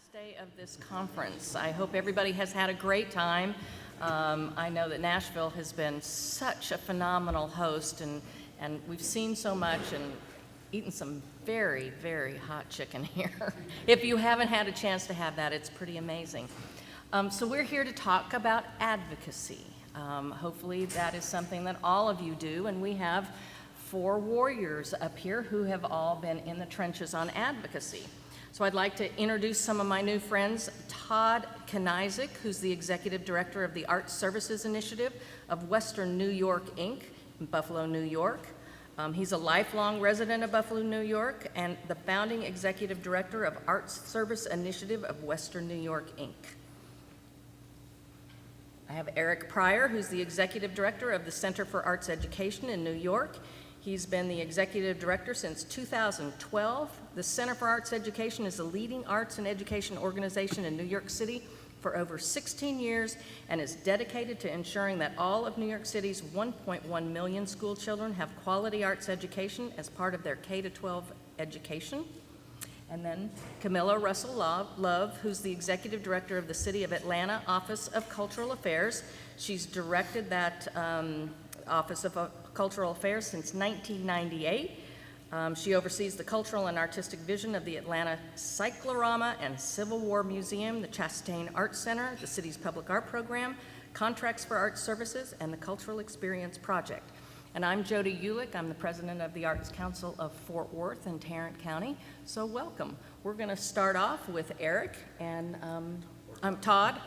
last day of this conference. I hope everybody has had a great time. I know that Nashville has been such a phenomenal host, and we've seen so much and eaten some very, very hot chicken here. If you haven't had a chance to have that, it's pretty amazing. So we're here to talk about advocacy. Hopefully that is something that all of you do, and we have 4 warriors up here who have all been in the trenches on advocacy. So I'd like to introduce some of my new friends. Todd Knizik, who's the Executive Director of the Arts Services Initiative of Western New York, Inc. in Buffalo, New York. He's a lifelong resident of Buffalo, New York, and the founding Executive Director of Arts Service Initiative of Western New York, Inc. I have Eric Pryor, who's the Executive Director of the Center for Arts Education in New York. He's been the Executive Director since 2012. The Center for Arts Education is a leading arts and education organization in New York City for over 16 years and is dedicated to ensuring that all of New York City's 1.1 million school children have quality arts education as part of their K-12 education. And then Camilla Russell Love, who's the Executive Director of the City of Atlanta Office of Cultural Affairs. She's directed that Office of Cultural Affairs since 1998. She oversees the cultural and artistic vision of the Atlanta Cyclorama and Civil War Museum, the Chastain Arts Center, the city's public art program, contracts for arts services, and the Cultural Experience Project. And I'm Jody Ulick. I'm the president of the Arts Council of Fort Worth and Tarrant County. So welcome. We're going to start off with Eric and I'm Todd.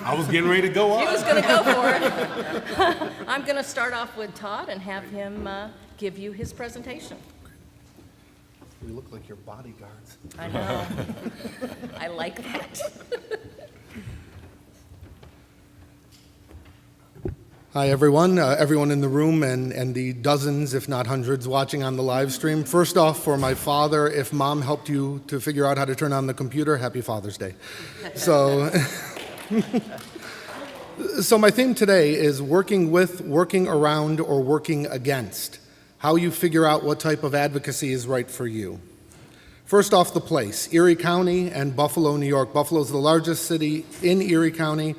I was getting ready to go on. He was going to go for it. I'm going to start off with Todd and have him give you his presentation. You look like your bodyguards. I know. I like that. Hi, everyone. Everyone in the room and the dozens, if not hundreds, watching on the live stream. First off, for my father, if Mom helped you to figure out how to turn on the computer, happy Father's Day. So my theme today is working with, working around, or working against. How you figure out what type of advocacy is right for you. First off, the place, Erie County and Buffalo, New York. Buffalo is the largest city in Erie County.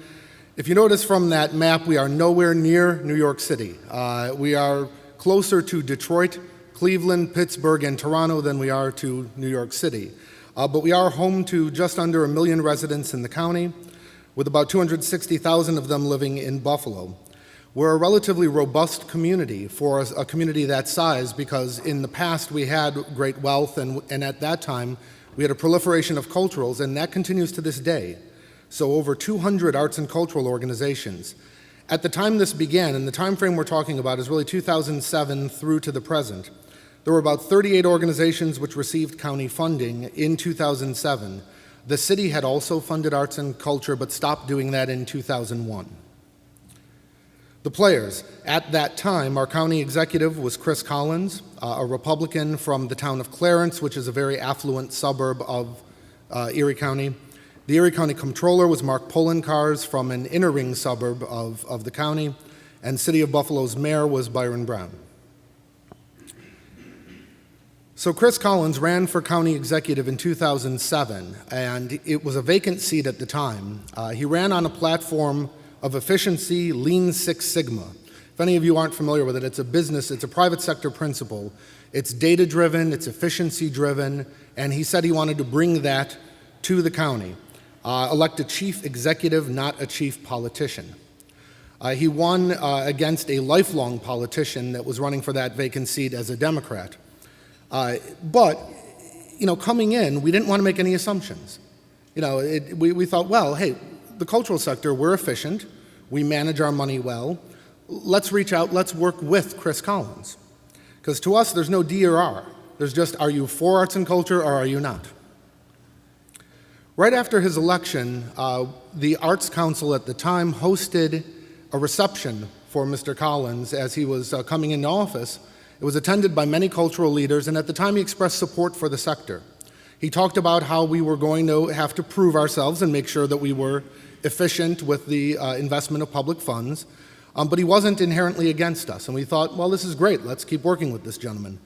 If you notice from that map, we are nowhere near New York City. We are closer to Detroit, Cleveland, Pittsburgh, and Toronto than we are to New York City. But we are home to just under 1 million residents in the county, with about 260,000 of them living in Buffalo. We're a relatively robust community for a community that size because in the past we had great wealth and at that time we had a proliferation of culturals, and that continues to this day. So over 200 arts and cultural organizations. At the time this began, and the time frame we're talking about is really 2007 through to the present, there were about 38 organizations which received county funding in 2007. The city had also funded arts and culture, but stopped doing that in 2001. The players. At that time, our county executive was Chris Collins, a Republican from the town of Clarence, which is a very affluent suburb of Erie County. The Erie County Comptroller was Mark Polenkars from an inner ring suburb of the county, and City of Buffalo's mayor was Byron Brown. So Chris Collins ran for county executive in 2007, and it was a vacant seat at the time. He ran on a platform of efficiency, Lean Six Sigma. If any of you aren't familiar with it, it's a business, it's a private sector principle. It's data-driven, it's efficiency-driven, and he said he wanted to bring that to the county. Elect a chief executive, not a chief politician. He won against a lifelong politician that was running for that vacant seat as a Democrat. But, coming in, we didn't want to make any assumptions. We thought, well, hey, the cultural sector, we're efficient, we manage our money well, let's reach out, let's work with Chris Collins. Because to us, there's no D or R. There's just, are you for arts and culture or are you not? Right after his election, the Arts Council at the time hosted a reception for Mr. Collins as he was coming into office. It was attended by many cultural leaders, and at the time he expressed support for the sector. He talked about how we were going to have to prove ourselves and make sure that we were efficient with the investment of public funds, but he wasn't inherently against us, and we thought, well, this is great, let's keep working with this gentleman.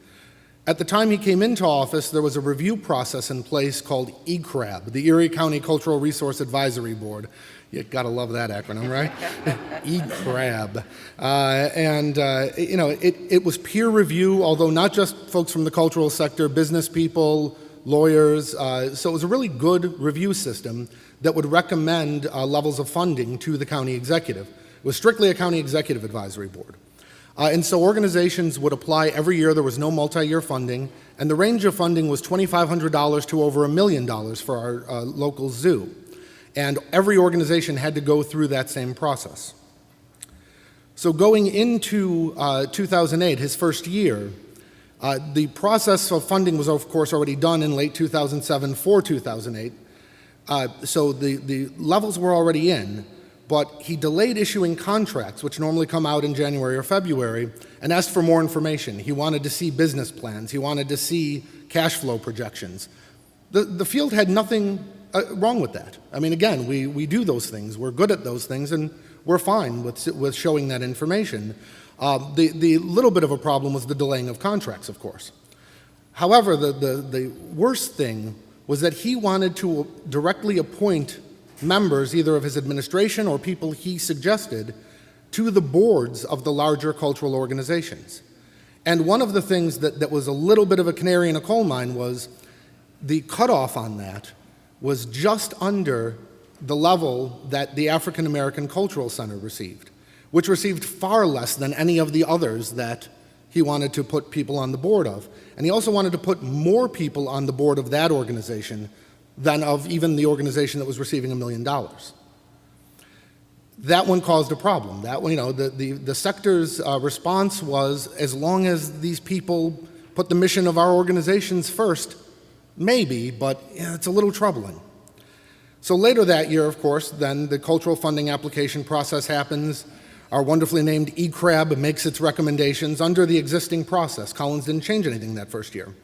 At the time he came into office, there was a review process in place called ECCRAB, the Erie County Cultural Resource Advisory Board. You gotta love that acronym, right? ECCRAB. It was peer review, although not just folks from the cultural sector, business people, lawyers. So it was a really good review system that would recommend levels of funding to the county executive. It was strictly a county executive advisory board. And so organizations would apply every year. There was no multi-year funding, and the range of funding was $2,500 to over $1 million for our local zoo. And every organization had to go through that same process. So going into 2008, his first year, the process of funding was, of course, already done in late 2007 for 2008. So the levels were already in, but he delayed issuing contracts, which normally come out in January or February, and asked for more information. He wanted to see business plans. He wanted to see cash flow projections. The field had nothing wrong with that. I mean, again, we do those things. We're good at those things, and we're fine with showing that information. The little bit of a problem was the delaying of contracts, of course. However, the worst thing was that he wanted to directly appoint members, either of his administration or people he suggested, to the boards of the larger cultural organizations. And one of the things that was a little bit of a canary in a coal mine was the cutoff on that was just under the level that the African American Cultural Center received, which received far less than any of the others that he wanted to put people on the board of. And he also wanted to put more people on the board of that organization than of even the organization that was receiving $1 million. That one caused a problem. That one, the sector's response was, as long as these people put the mission of our organizations first, maybe, but it's a little troubling. So later that year, of course, then the cultural funding application process happens. Our wonderfully named ECCRAB makes its recommendations under the existing process. Collins didn't change anything that first year.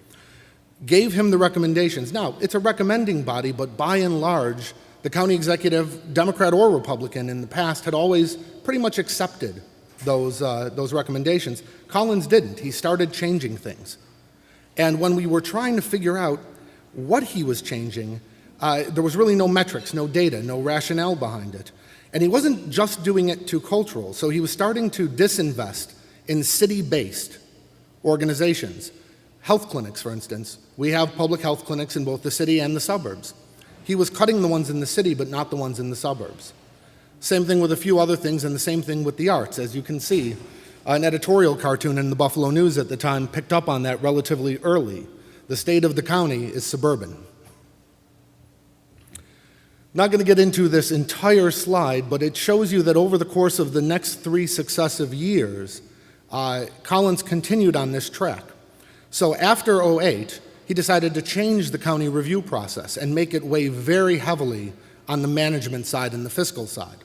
Gave him the recommendations. Now, it's a recommending body, but by and large, the county executive, Democrat or Republican in the past, had always pretty much accepted those recommendations. Collins didn't. He started changing things. And when we were trying to figure out what he was changing, there was really no metrics, no data, no rationale behind it. And he wasn't just doing it to cultural, so he was starting to disinvest in city-based organizations. Health clinics, for instance. We have public health clinics in both the city and the suburbs. He was cutting the ones in the city, but not the ones in the suburbs. Same thing with a few other things, and the same thing with the arts. As you can see, an editorial cartoon in the Buffalo News at the time picked up on that relatively early. The state of the county is suburban. Not going to get into this entire slide, but it shows you that over the course of the next 3 successive years, Collins continued on this track. So after 2008, he decided to change the county review process and make it weigh very heavily on the management side and the fiscal side.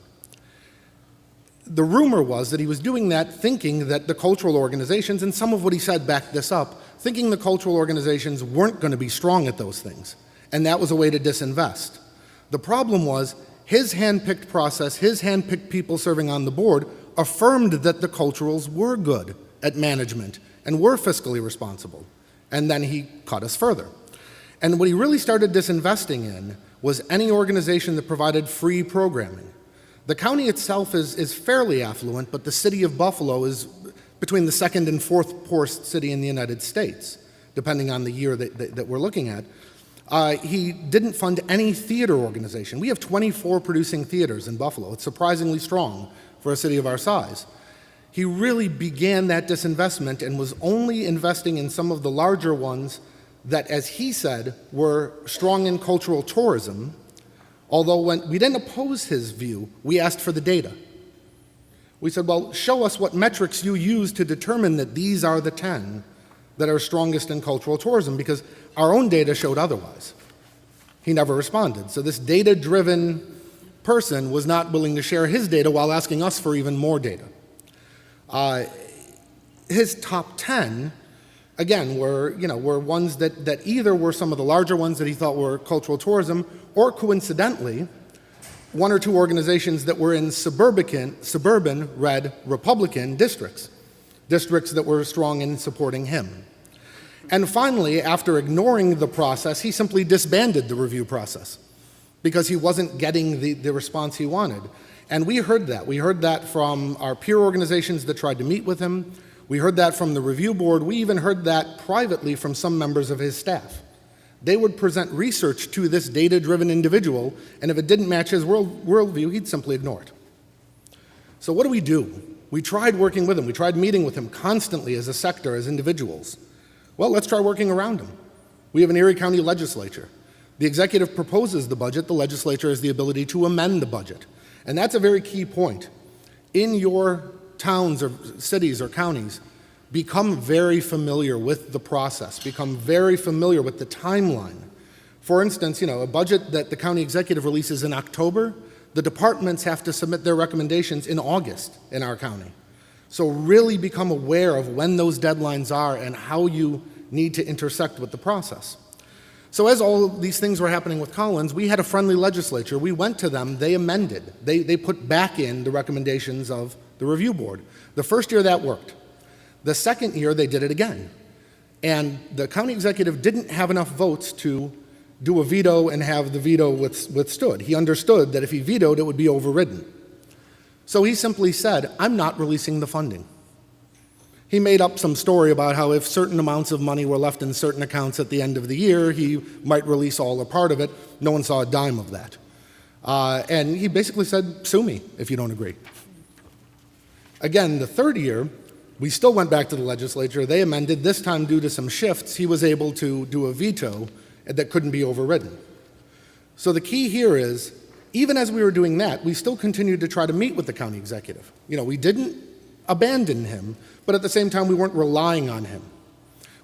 The rumor was that he was doing that thinking that the cultural organizations, and some of what he said backed this up, thinking the cultural organizations weren't going to be strong at those things, and that was a way to disinvest. The problem was his hand-picked process, his hand-picked people serving on the board affirmed that the culturals were good at management and were fiscally responsible. And then he cut us further. And what he really started disinvesting in was any organization that provided free programming. The county itself is fairly affluent, but the city of Buffalo is between the 2nd and 4th poorest city in the United States, depending on the year that we're looking at. He didn't fund any theater organization. We have 24 producing theaters in Buffalo. It's surprisingly strong for a city of our size. He really began that disinvestment and was only investing in some of the larger ones that, as he said, were strong in cultural tourism, although when we didn't oppose his view, we asked for the data. We said, well, show us what metrics you use to determine that these are the 10 that are strongest in cultural tourism, because our own data showed otherwise. He never responded. So this data-driven person was not willing to share his data while asking us for even more data. His top 10, again, were ones that either were some of the larger ones that he thought were cultural tourism, or coincidentally, 1 or 2 organizations that were in suburban red Republican districts that were strong in supporting him. And finally, after ignoring the process, he simply disbanded the review process because he wasn't getting the response he wanted. And we heard that. We heard that from our peer organizations that tried to meet with him. We heard that from the review board. We even heard that privately from some members of his staff. They would present research to this data-driven individual, and if it didn't match his worldview, he'd simply ignore it. So what do? We tried working with him. We tried meeting with him constantly as a sector, as individuals. Well, let's try working around him. We have an Erie County legislature. The executive proposes the budget. The legislature has the ability to amend the budget. And that's a very key point. In your towns or cities or counties, become very familiar with the process, become very familiar with the timeline. For instance, a budget that the county executive releases in October, the departments have to submit their recommendations in August in our county. So really become aware of when those deadlines are and how you need to intersect with the process. So as all these things were happening with Collins, we had a friendly legislature. We went to them, they amended. They put back in the recommendations of the review board. The first year that worked. The second year they did it again. And the county executive didn't have enough votes to do a veto and have the veto withstood. He understood that if he vetoed, it would be overridden. So he simply said, I'm not releasing the funding. He made up some story about how if certain amounts of money were left in certain accounts at the end of the year, he might release all or part of it. No one saw a dime of that. And he basically said, sue me if you don't agree. Again, the third year, we still went back to the legislature. They amended. This time, due to some shifts, he was able to do a veto that couldn't be overridden. So the key here is, even as we were doing that, we still continued to try to meet with the county executive. We didn't abandon him, but at the same time, we weren't relying on him.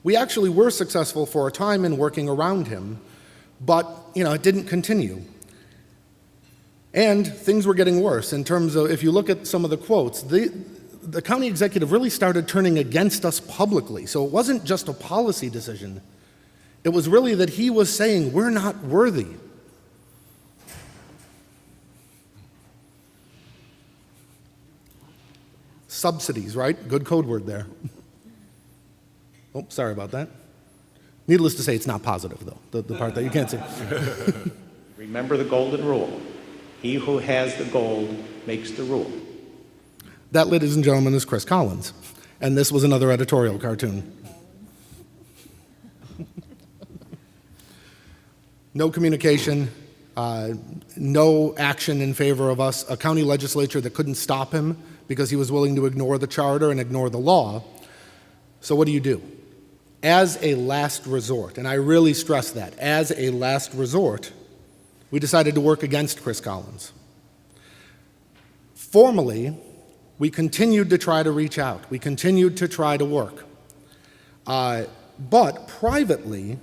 We actually were successful for a time in working around him, but it didn't continue. And things were getting worse in terms of, if you look at some of the quotes, the county executive really started turning against us publicly. So it wasn't just a policy decision. It was really that he was saying, we're not worthy. Subsidies, right? Good code word there. Oh, sorry about that. Needless to say, it's not positive, though, the part that you can't see. Remember the golden rule. He who has the gold makes the rule. That, ladies and gentlemen, is Chris Collins. And this was another editorial cartoon. No communication, no action in favor of us, a county legislature that couldn't stop him because he was willing to ignore the charter and ignore the law. So what do? As a last resort, and I really stress that, as a last resort, we decided to work against Chris Collins. Formally, we continued to try to reach out. We continued to try to work. But privately,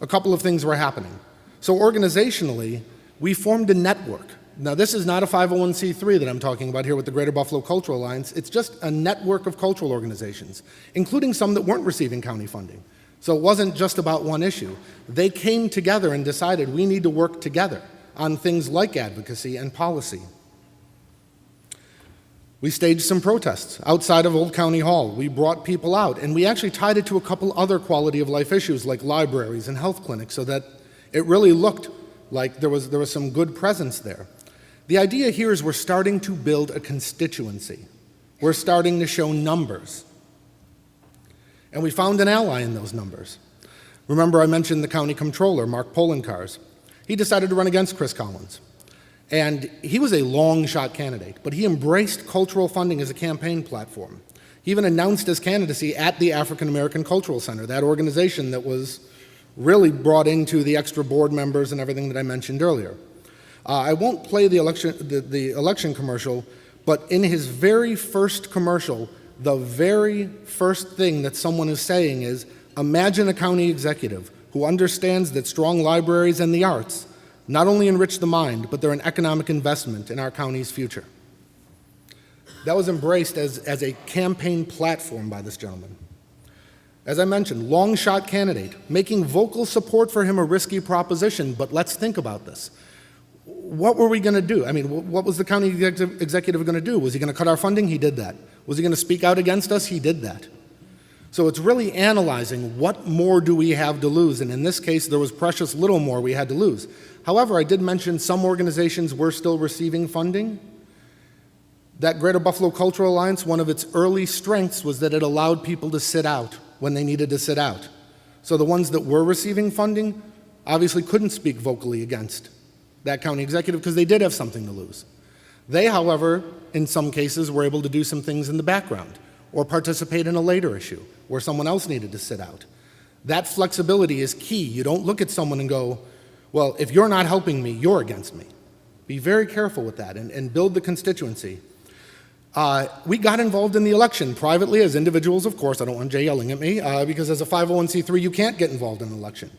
a couple of things were happening. So organizationally, we formed a network. Now, this is not a 501c3 that I'm talking about here with the Greater Buffalo Cultural Alliance. It's just a network of cultural organizations, including some that weren't receiving county funding. So it wasn't just about one issue. They came together and decided we need to work together on things like advocacy and policy. We staged some protests outside of Old County Hall. We brought people out, and we actually tied it to a couple other quality of life issues like libraries and health clinics so that it really looked like there was some good presence there. The idea here is we're starting to build a constituency. We're starting to show numbers. And we found an ally in those numbers. Remember I mentioned the county controller, Mark Polenkars. He decided to run against Chris Collins. And he was a long-shot candidate, but he embraced cultural funding as a campaign platform. He even announced his candidacy at the African American Cultural Center, that organization that was really brought into the extra board members and everything that I mentioned earlier. I won't play the election commercial, but in his very first commercial, the very first thing that someone is saying is, imagine a county executive who understands that strong libraries and the arts not only enrich the mind, but they're an economic investment in our county's future. That was embraced as a campaign platform by this gentleman. As I mentioned, long-shot candidate, making vocal support for him a risky proposition, but let's think about this. What were we going to do? I mean, what was the county executive going to do? Was he going to cut our funding? He did that. Was he going to speak out against us? He did that. So it's really analyzing what more do we have to lose, and in this case, there was precious little more we had to lose. However, I did mention some organizations were still receiving funding. That Greater Buffalo Cultural Alliance, one of its early strengths was that it allowed people to sit out when they needed to sit out. So the ones that were receiving funding obviously couldn't speak vocally against that county executive because they did have something to lose. They, however, in some cases were able to do some things in the background or participate in a later issue where someone else needed to sit out. That flexibility is key. You don't look at someone and go, well, if you're not helping me, you're against me. Be very careful with that and build the constituency. We got involved in the election privately as individuals, of course. I don't want Jay yelling at me, because as a 501c3, you can't get involved in an election.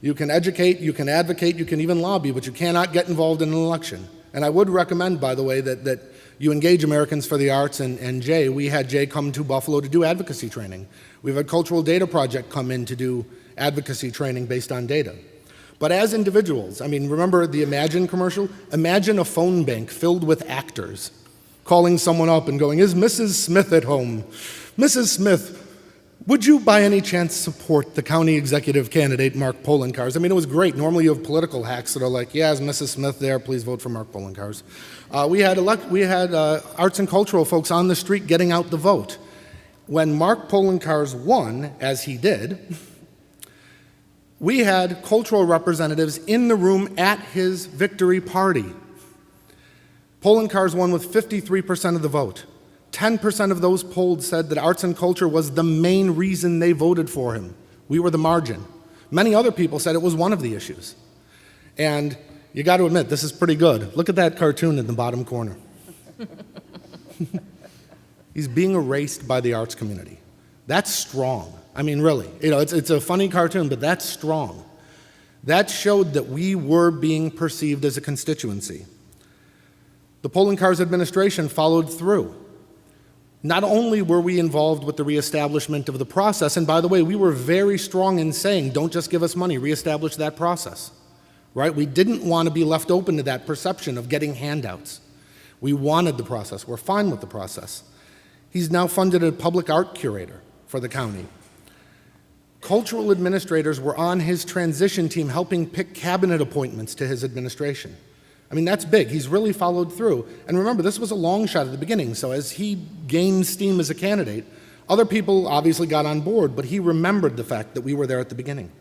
You can educate, you can advocate, you can even lobby, but you cannot get involved in an election. And I would recommend, by the way, that you engage Americans for the Arts, and Jay, we had Jay come to Buffalo to do advocacy training. We've had Cultural Data Project come in to do advocacy training based on data. But as individuals, I mean, remember the Imagine commercial? Imagine a phone bank filled with actors calling someone up and going, is Mrs. Smith at home? Mrs. Smith, would you by any chance support the county executive candidate, Mark Polenkars? I mean, it was great. Normally you have political hacks that are like, yeah, is Mrs. Smith there? Please vote for Mark Polenkars. We had arts and cultural folks on the street getting out the vote. When Mark Polenkars won, as he did, we had cultural representatives in the room at his victory party. Polenkars won with 53% of the vote. 10% of those polled said that arts and culture was the main reason they voted for him. We were the margin. Many other people said it was one of the issues. And you got to admit, this is pretty good. Look at that cartoon in the bottom corner. He's being erased by the arts community. That's strong. I mean, really. You know, it's a funny cartoon, but that's strong. That showed that we were being perceived as a constituency. The Polenkars administration followed through. Not only were we involved with the reestablishment of the process, and by the way, we were very strong in saying, don't just give us money, reestablish that process, right? We didn't want to be left open to that perception of getting handouts. We wanted the process. We're fine with the process. He's now funded a public art curator for the county. Cultural administrators were on his transition team helping pick cabinet appointments to his administration. I mean, that's big. He's really followed through. And remember, this was a long shot at the beginning, so as he gained steam as a candidate, other people obviously got on board, but he remembered the fact that we were there at the beginning.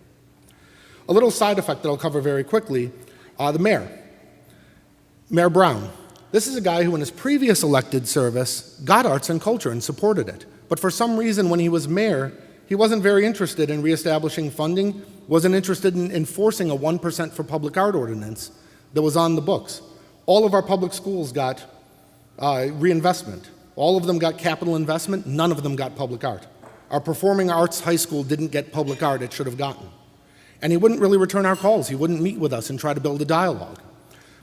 A little side effect that I'll cover very quickly, the mayor. Mayor Brown. This is a guy who in his previous elected service got arts and culture and supported it. But for some reason, when he was mayor, he wasn't very interested in reestablishing funding, wasn't interested in enforcing a 1% for public art ordinance that was on the books. All of our public schools got reinvestment. All of them got capital investment. None of them got public art. Our performing arts high school didn't get public art it should have gotten. And he wouldn't really return our calls. He wouldn't meet with us and try to build a dialogue.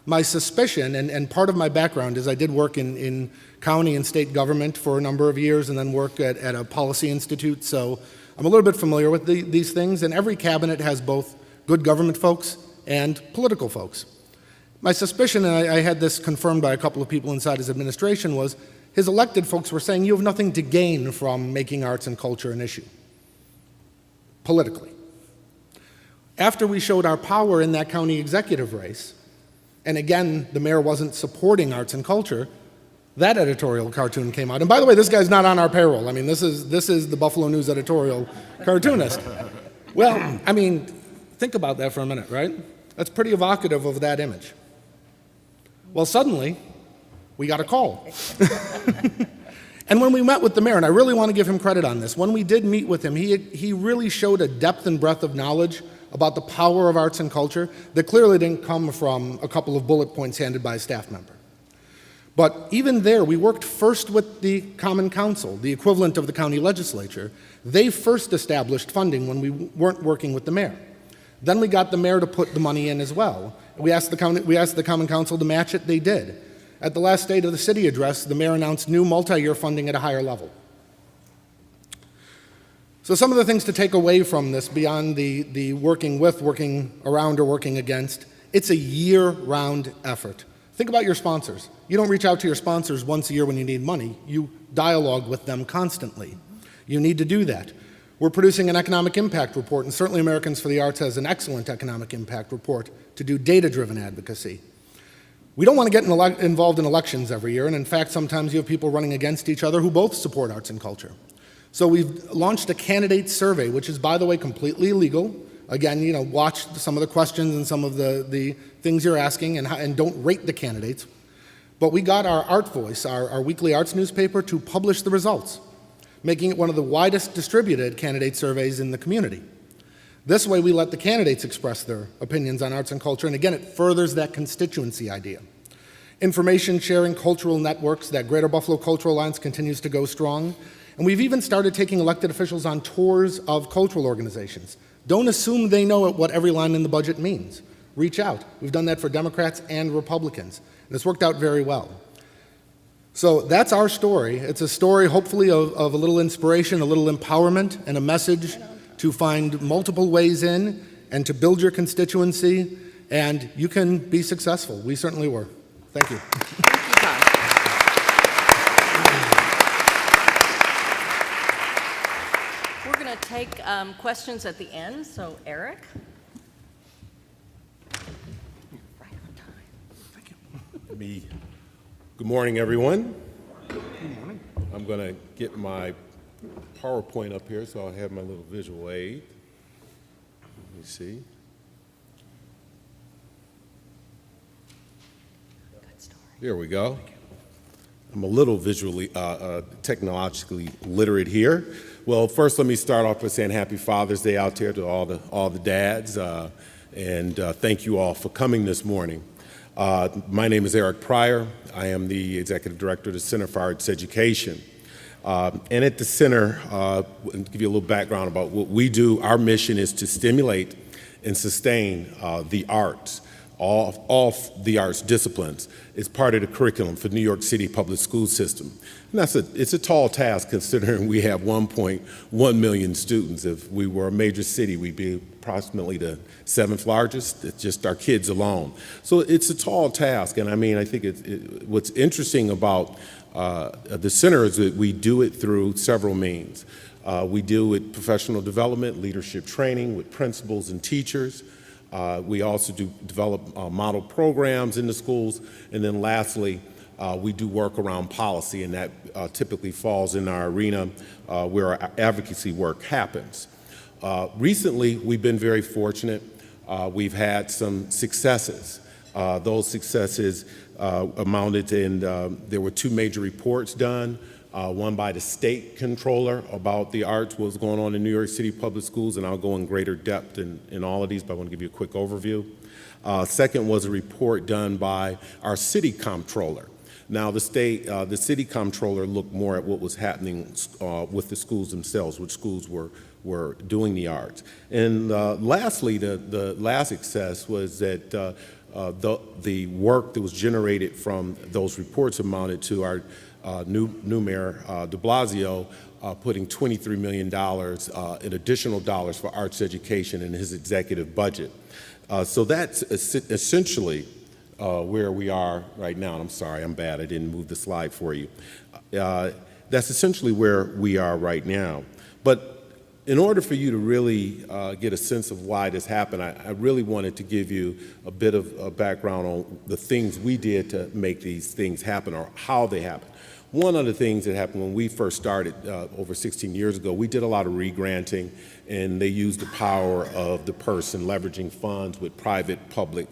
My suspicion, and part of my background is I did work in county and state government for a number of years and then work at a policy institute, so I'm a little bit familiar with these things, and every cabinet has both good government folks and political folks. My suspicion, and I had this confirmed by a couple of people inside his administration, was his elected folks were saying you have nothing to gain from making arts and culture an issue, politically. After we showed our power in that county executive race, and again, the mayor wasn't supporting arts and culture, that editorial cartoon came out. And by the way, this guy's not on our payroll. I mean, this is the Buffalo News editorial cartoonist. Well, I mean, think about that for a minute, right? That's pretty evocative of that image. Well, suddenly, we got a call. And when we met with the mayor, and I really want to give him credit on this, when we did meet with him, he really showed a depth and breadth of knowledge about the power of arts and culture that clearly didn't come from a couple of bullet points handed by a staff member. But even there, we worked first with the Common Council, the equivalent of the county legislature. They first established funding when we weren't working with the mayor. Then we got the mayor to put the money in as well. We asked the Common Council to match it. They did. At the last State of the City address, the mayor announced new multi-year funding at a higher level. So some of the things to take away from this beyond the working with, working around, or working against, it's a year-round effort. Think about your sponsors. You don't reach out to your sponsors once a year when you need money. You dialogue with them constantly. You need to do that. We're producing an economic impact report, and certainly Americans for the Arts has an excellent economic impact report to do data-driven advocacy. We don't want to get involved in elections every year, and in fact, sometimes you have people running against each other who both support arts and culture. So we've launched a candidate survey, which is, by the way, completely illegal. Again, watch some of the questions and some of the things you're asking and don't rate the candidates. But we got our Art Voice, our weekly arts newspaper, to publish the results, making it one of the widest distributed candidate surveys in the community. This way, we let the candidates express their opinions on arts and culture, and again, it furthers that constituency idea. Information sharing cultural networks, that Greater Buffalo Cultural Alliance continues to go strong, and we've even started taking elected officials on tours of cultural organizations. Don't assume they know what every line in the budget means. Reach out. We've done that for Democrats and Republicans, and it's worked out very well. So that's our story. It's a story, hopefully, of a little inspiration, a little empowerment, and a message to find multiple ways in and to build your constituency, and you can be successful. We certainly were. Thank you. Thank you, Tom. We're going to take questions at the end, so Eric. Right on time. Thank you. Good morning, everyone. Good morning. I'm going to get my PowerPoint up here so I'll have my little visual aid. Let me see. Good story. There we go. I'm a little visually, technologically literate here. Well, first let me start off by saying Happy Father's Day out there to all the dads, and thank you all for coming this morning. My name is Eric Pryor. I am the Executive Director of the Center for Arts Education. And at the center, to give you a little background about what we do, our mission is to stimulate and sustain the arts, all the arts disciplines. It's part of the curriculum for the New York City public school system. And it's a tall task considering we have 1.1 million students. If we were a major city, we'd be approximately the 7th largest. It's just our kids alone. So it's a tall task, and I think what's interesting about the center is that we do it through several means. We do it professional development, leadership training with principals and teachers. We also develop model programs in the schools. And then lastly, we do work around policy, and that typically falls in our arena where our advocacy work happens. Recently, we've been very fortunate. We've had some successes. Those successes amounted to, and there were 2 major reports done, one by the state controller about the arts, what's going on in New York City public schools, and I'll go in greater depth in all of these, but I want to give you a quick overview. Second was a report done by our city comptroller. Now, the city comptroller looked more at what was happening with the schools themselves, which schools were doing the arts. And lastly, the last success was that the work that was generated from those reports amounted to our new mayor, de Blasio, putting $23 million in additional dollars for arts education in his executive budget. So that's essentially where we are right now. And I'm sorry, I'm bad, I didn't move the slide for you. That's essentially where we are right now. But in order for you to really get a sense of why this happened, I really wanted to give you a bit of a background on the things we did to make these things happen, or how they happened. One of the things that happened when we first started over 16 years ago, we did a lot of re-granting, and they used the power of the person leveraging funds with private-public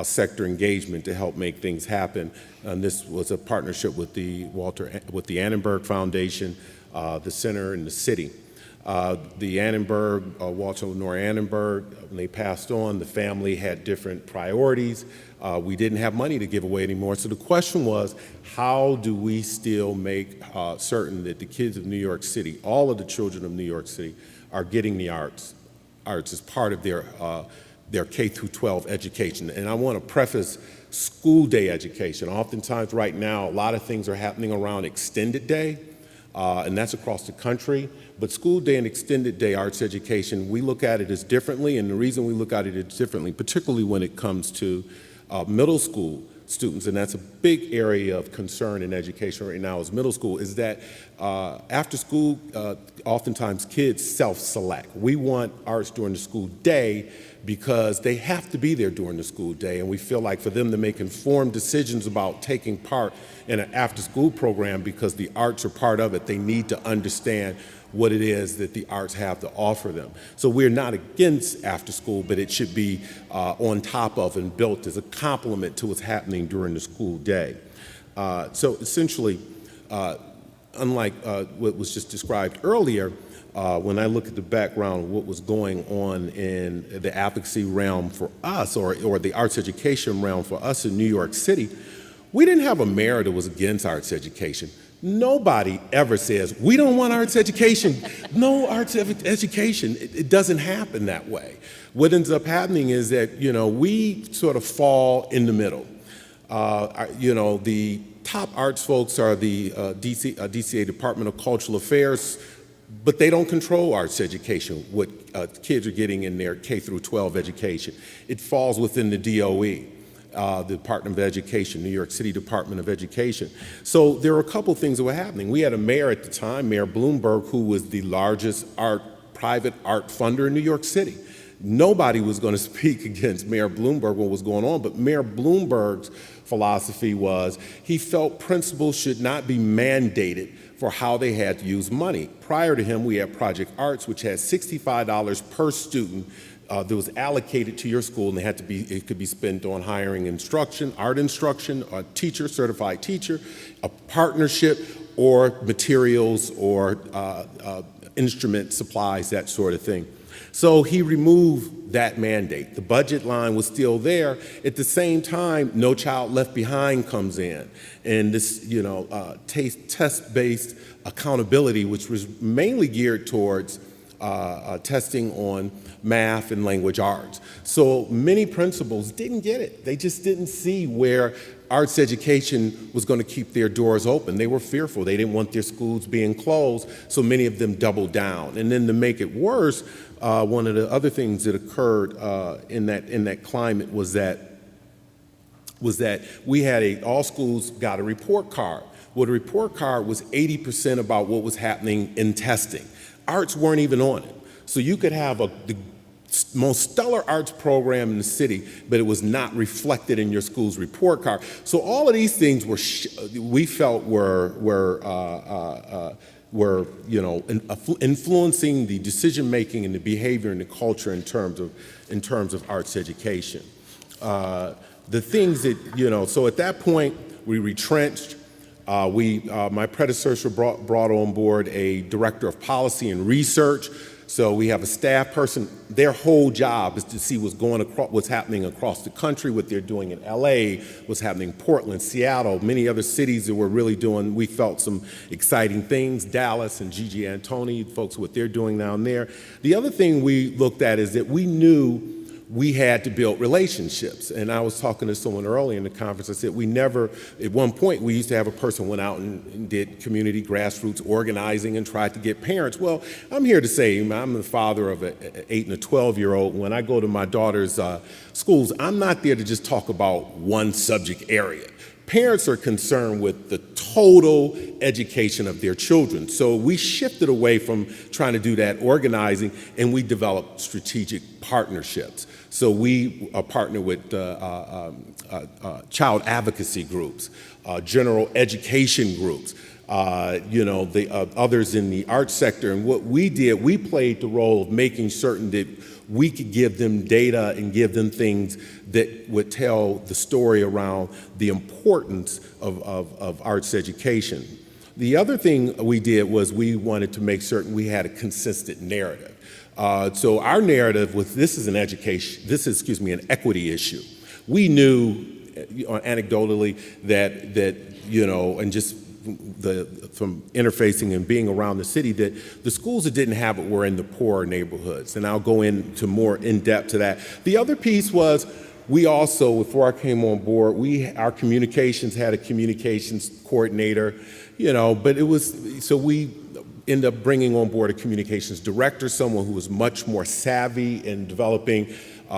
sector engagement to help make things happen. And this was a partnership with the Annenberg Foundation, the center, and the city. The Annenberg, Walter Lenore Annenberg, when they passed on, the family had different priorities. We didn't have money to give away anymore. So the question was, how do we still make certain that the kids of New York City, all of the children of New York City, are getting the arts as part of their K through 12 education? And I want to preface school day education. Oftentimes right now, a lot of things are happening around extended day, and that's across the country. But school day and extended day arts education, we look at it as differently, and the reason we look at it as differently, particularly when it comes to middle school students, and that's a big area of concern in education right now is middle school, is that after school, oftentimes kids self-select. We want arts during the school day because they have to be there during the school day, and we feel like for them to make informed decisions about taking part in an after-school program, because the arts are part of it, they need to understand what it is that the arts have to offer them. So we're not against after school, but it should be on top of and built as a complement to what's happening during the school day. So essentially, unlike what was just described earlier, when I look at the background of what was going on in the advocacy realm for us, or the arts education realm for us in New York City, we didn't have a mayor that was against arts education. Nobody ever says, we don't want arts education. No arts education. It doesn't happen that way. What ends up happening is that, we sort of fall in the middle. The top arts folks are the DCA Department of Cultural Affairs, but they don't control arts education, what kids are getting in their K through 12 education. It falls within the DOE. The Department of Education, New York City Department of Education. So there were a couple things that were happening. We had a mayor at the time, Mayor Bloomberg, who was the largest private art funder in New York City. Nobody was going to speak against Mayor Bloomberg what was going on, but Mayor Bloomberg's philosophy was he felt principals should not be mandated for how they had to use money. Prior to him, we had Project Arts, which had $65 per student that was allocated to your school, and it could be spent on hiring instruction, art instruction, a teacher, certified teacher, a partnership, or materials, or instrument supplies, that sort of thing. So he removed that mandate. The budget line was still there. At the same time, No Child Left Behind comes in, and this, test-based accountability, which was mainly geared towards testing on math and language arts. So many principals didn't get it. They just didn't see where arts education was going to keep their doors open. They were fearful. They didn't want their schools being closed, so many of them doubled down. And then to make it worse, one of the other things that occurred in that climate was that we had all schools got a report card. Well, the report card was 80% about what was happening in testing. Arts weren't even on it. So you could have the most stellar arts program in the city, but it was not reflected in your school's report card. So all of these things we felt were influencing the decision making and the behavior and the culture in terms of arts education. The things that so at that point we retrenched. My predecessor brought on board a director of policy and research. So we have a staff person. Their whole job is to see what's happening across the country, what they're doing in LA, what's happening in Portland, Seattle, many other cities that were really doing, we felt, some exciting things. Dallas and Gigi Antoni, folks, what they're doing down there. The other thing we looked at is that we knew we had to build relationships. And I was talking to someone earlier in the conference. I said, at one point, we used to have a person went out and did community grassroots organizing and tried to get parents. Well, I'm here to say, I'm the father of an 8 and a 12-year-old. When I go to my daughter's schools, I'm not there to just talk about one subject area. Parents are concerned with the total education of their children. So we shifted away from trying to do that organizing, and we developed strategic partnerships. So we partner with child advocacy groups, general education groups, the others in the arts sector. And what we did, we played the role of making certain that we could give them data and give them things that would tell the story around the importance of arts education. The other thing we did was we wanted to make certain we had a consistent narrative. So our narrative was this is an an equity issue. We knew anecdotally that and just from interfacing and being around the city, that the schools that didn't have it were in the poorer neighborhoods. And I'll go into more in depth to that. The other piece was we also, before I came on board, our communications had a communications coordinator, but it was, so we ended up bringing on board a communications director, someone who was much more savvy in developing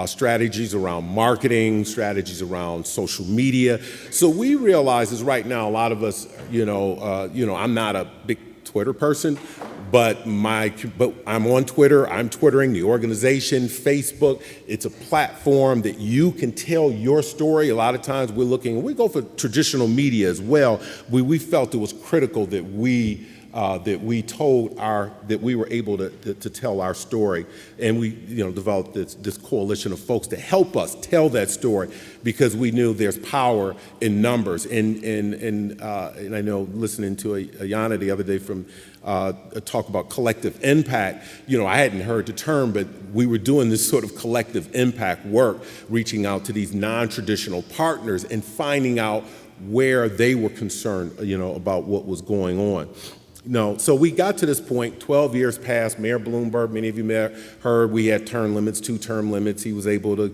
strategies around marketing, strategies around social media. So we realize is right now a lot of us, I'm not a big Twitter person, but I'm on Twitter. I'm Twittering the organization, Facebook. It's a platform that you can tell your story. A lot of times we go for traditional media as well. We felt it was critical that we were able to tell our story, and we developed this coalition of folks to help us tell that story, because we knew there's power in numbers. And I know listening to Ayanna the other day from talk about collective impact, I hadn't heard the term, but we were doing this sort of collective impact work, reaching out to these non-traditional partners and finding out where they were concerned, about what was going on. So we got to this point, 12 years passed. Mayor Bloomberg, many of you may have heard, we had term limits, 2 term limits. He was able to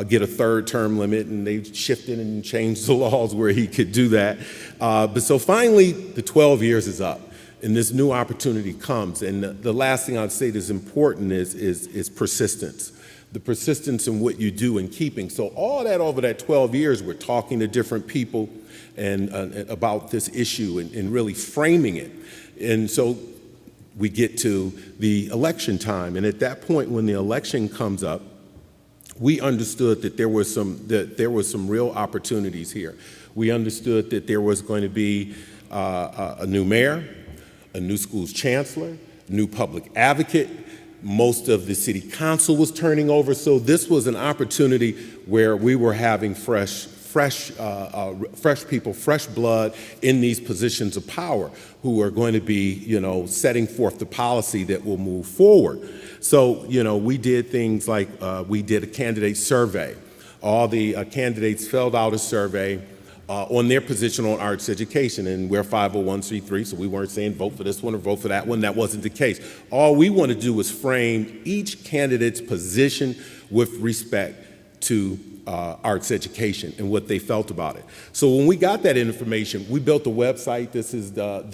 get a 3rd term limit, and they shifted and changed the laws where he could do that. But so finally, the 12 years is up, and this new opportunity comes. And the last thing I'd say that's important is persistence. The persistence in what you do and keeping. So all that over that 12 years, we're talking to different people and about this issue and really framing it. And so we get to the election time, and at that point when the election comes up, we understood that there was some real opportunities here. We understood that there was going to be a new mayor, a new schools chancellor, new public advocate. Most of the city council was turning over, so this was an opportunity where we were having fresh people, fresh blood in these positions of power, who are going to be, setting forth the policy that will move forward. So, we did things like we did a candidate survey. All the candidates filled out a survey on their position on arts education, and we're 501c3, so we weren't saying vote for this one or vote for that one. That wasn't the case. All we want to do was frame each candidate's position with respect to arts education and what they felt about it. So when we got that information, we built a website. This is a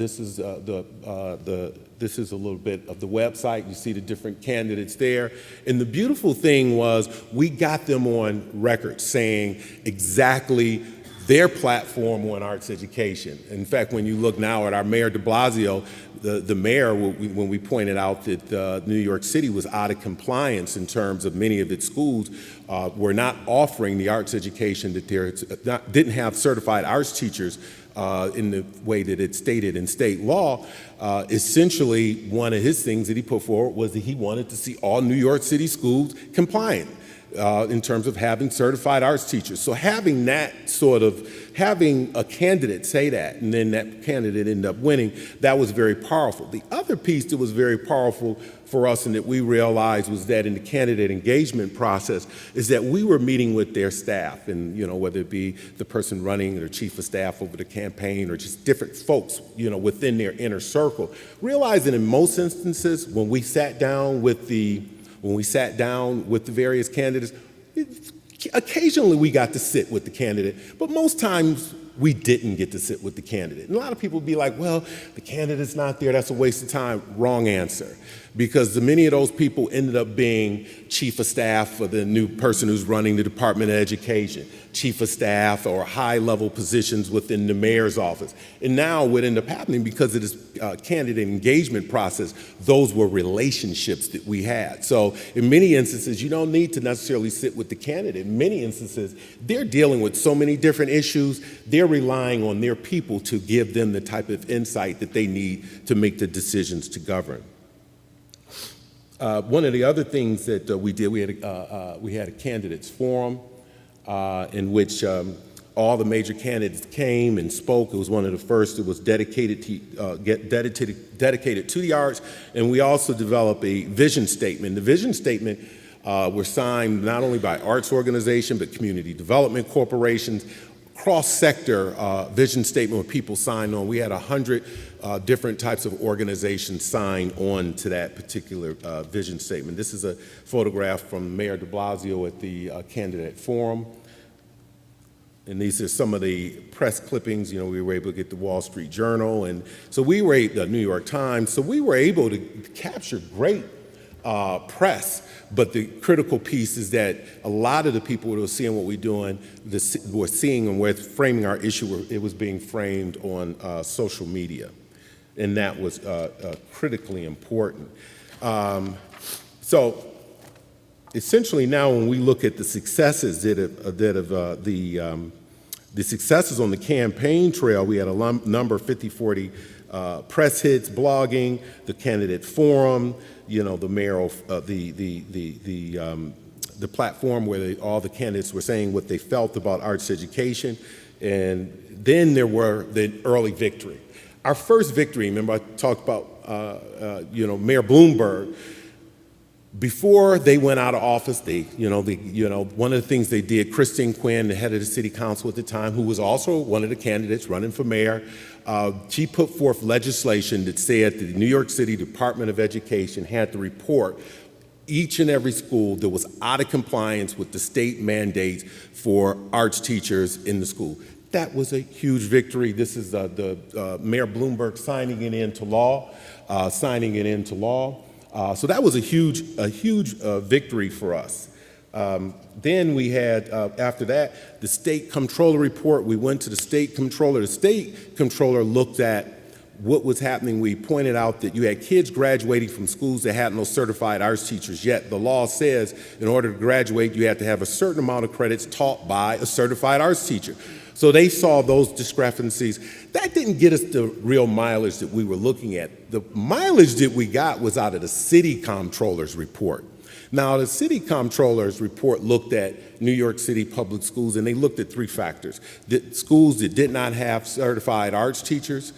little bit of the website. You see the different candidates there. And the beautiful thing was we got them on record saying exactly their platform on arts education. In fact, when you look now at our Mayor de Blasio, the mayor, when we pointed out that New York City was out of compliance in terms of many of its schools were not offering the arts education, that didn't have certified arts teachers in the way that it's stated in state law, essentially one of his things that he put forward was that he wanted to see all New York City schools compliant in terms of having certified arts teachers. So having a candidate say that, and then that candidate ended up winning, that was very powerful. The other piece that was very powerful for us and that we realized was that in the candidate engagement process is that we were meeting with their staff, and whether it be the person running or chief of staff over the campaign or just different folks, within their inner circle, realizing in most instances when we sat down with the various candidates, occasionally we got to sit with the candidate, but most times we didn't get to sit with the candidate. And a lot of people would be like, well, the candidate's not there, that's a waste of time. Wrong answer. Because many of those people ended up being chief of staff for the new person who's running the Department of Education, chief of staff or high-level positions within the mayor's office. And now what ended up happening, because of this candidate engagement process, those were relationships that we had. So in many instances, you don't need to necessarily sit with the candidate. In many instances, they're dealing with so many different issues, they're relying on their people to give them the type of insight that they need to make the decisions to govern. One of the other things that we did, we had a candidates forum in which all the major candidates came and spoke. It was one of the first that was dedicated to the arts, and we also developed a vision statement. The vision statement were signed not only by arts organizations, but community development corporations, cross-sector vision statement where people signed on. We had 100 different types of organizations sign on to that particular vision statement. This is a photograph from Mayor de Blasio at the candidate forum. And these are some of the press clippings. We were able to get the Wall Street Journal, and so we were the New York Times. So we were able to capture great press. But the critical piece is that a lot of the people who are seeing what we're doing, were seeing and we're framing our issue, it was being framed on social media. And that was critically important. So essentially now when we look at the successes the successes on the campaign trail, we had a number of 50-40 press hits, blogging, the candidate forum, you know, the mayoral, the platform where all the candidates were saying what they felt about arts education, and then there were the early victory. Our first victory, remember I talked about, Mayor Bloomberg. Before they went out of office, one of the things they did, Christine Quinn, the head of the city council at the time, who was also one of the candidates running for mayor, she put forth legislation that said the New York City Department of Education had to report each and every school that was out of compliance with the state mandates for arts teachers in the school. That was a huge victory. This is Mayor Bloomberg signing it into law. So that was a huge victory for us. Then we had, after that, the state comptroller report. We went to the state comptroller. The state comptroller looked at what was happening. We pointed out that you had kids graduating from schools that had no certified arts teachers, yet the law says in order to graduate, you have to have a certain amount of credits taught by a certified arts teacher. So they saw those discrepancies. That didn't get us the real mileage that we were looking at. The mileage that we got was out of the city comptroller's report. Now, the city comptroller's report looked at New York City public schools, and they looked at three factors. Schools that did not have certified arts teachers,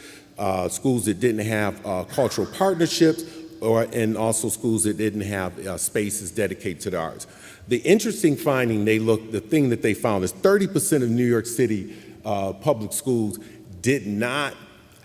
schools that didn't have cultural partnerships, and also schools that didn't have spaces dedicated to the arts. The interesting finding the thing that they found is 30% of New York City public schools did not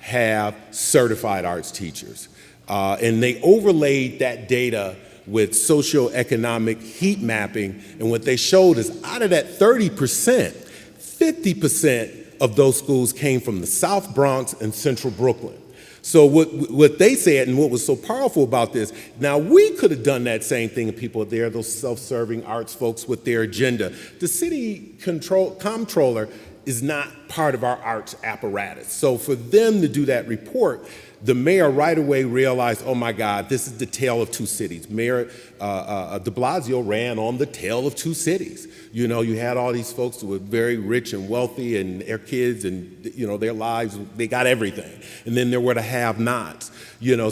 have certified arts teachers. And they overlaid that data with socioeconomic heat mapping, and what they showed is out of that 30%, 50% of those schools came from the South Bronx and Central Brooklyn. So what they said, and what was so powerful about this, now we could have done that same thing, and people there, those self-serving arts folks with their agenda. The city comptroller is not part of our arts apparatus. So for them to do that report, the mayor right away realized, oh my God, this is the tale of two cities. Mayor de Blasio ran on the tale of two cities. You know, you had all these folks who were very rich and wealthy, and their kids and, their lives, they got everything. And then there were the have-nots.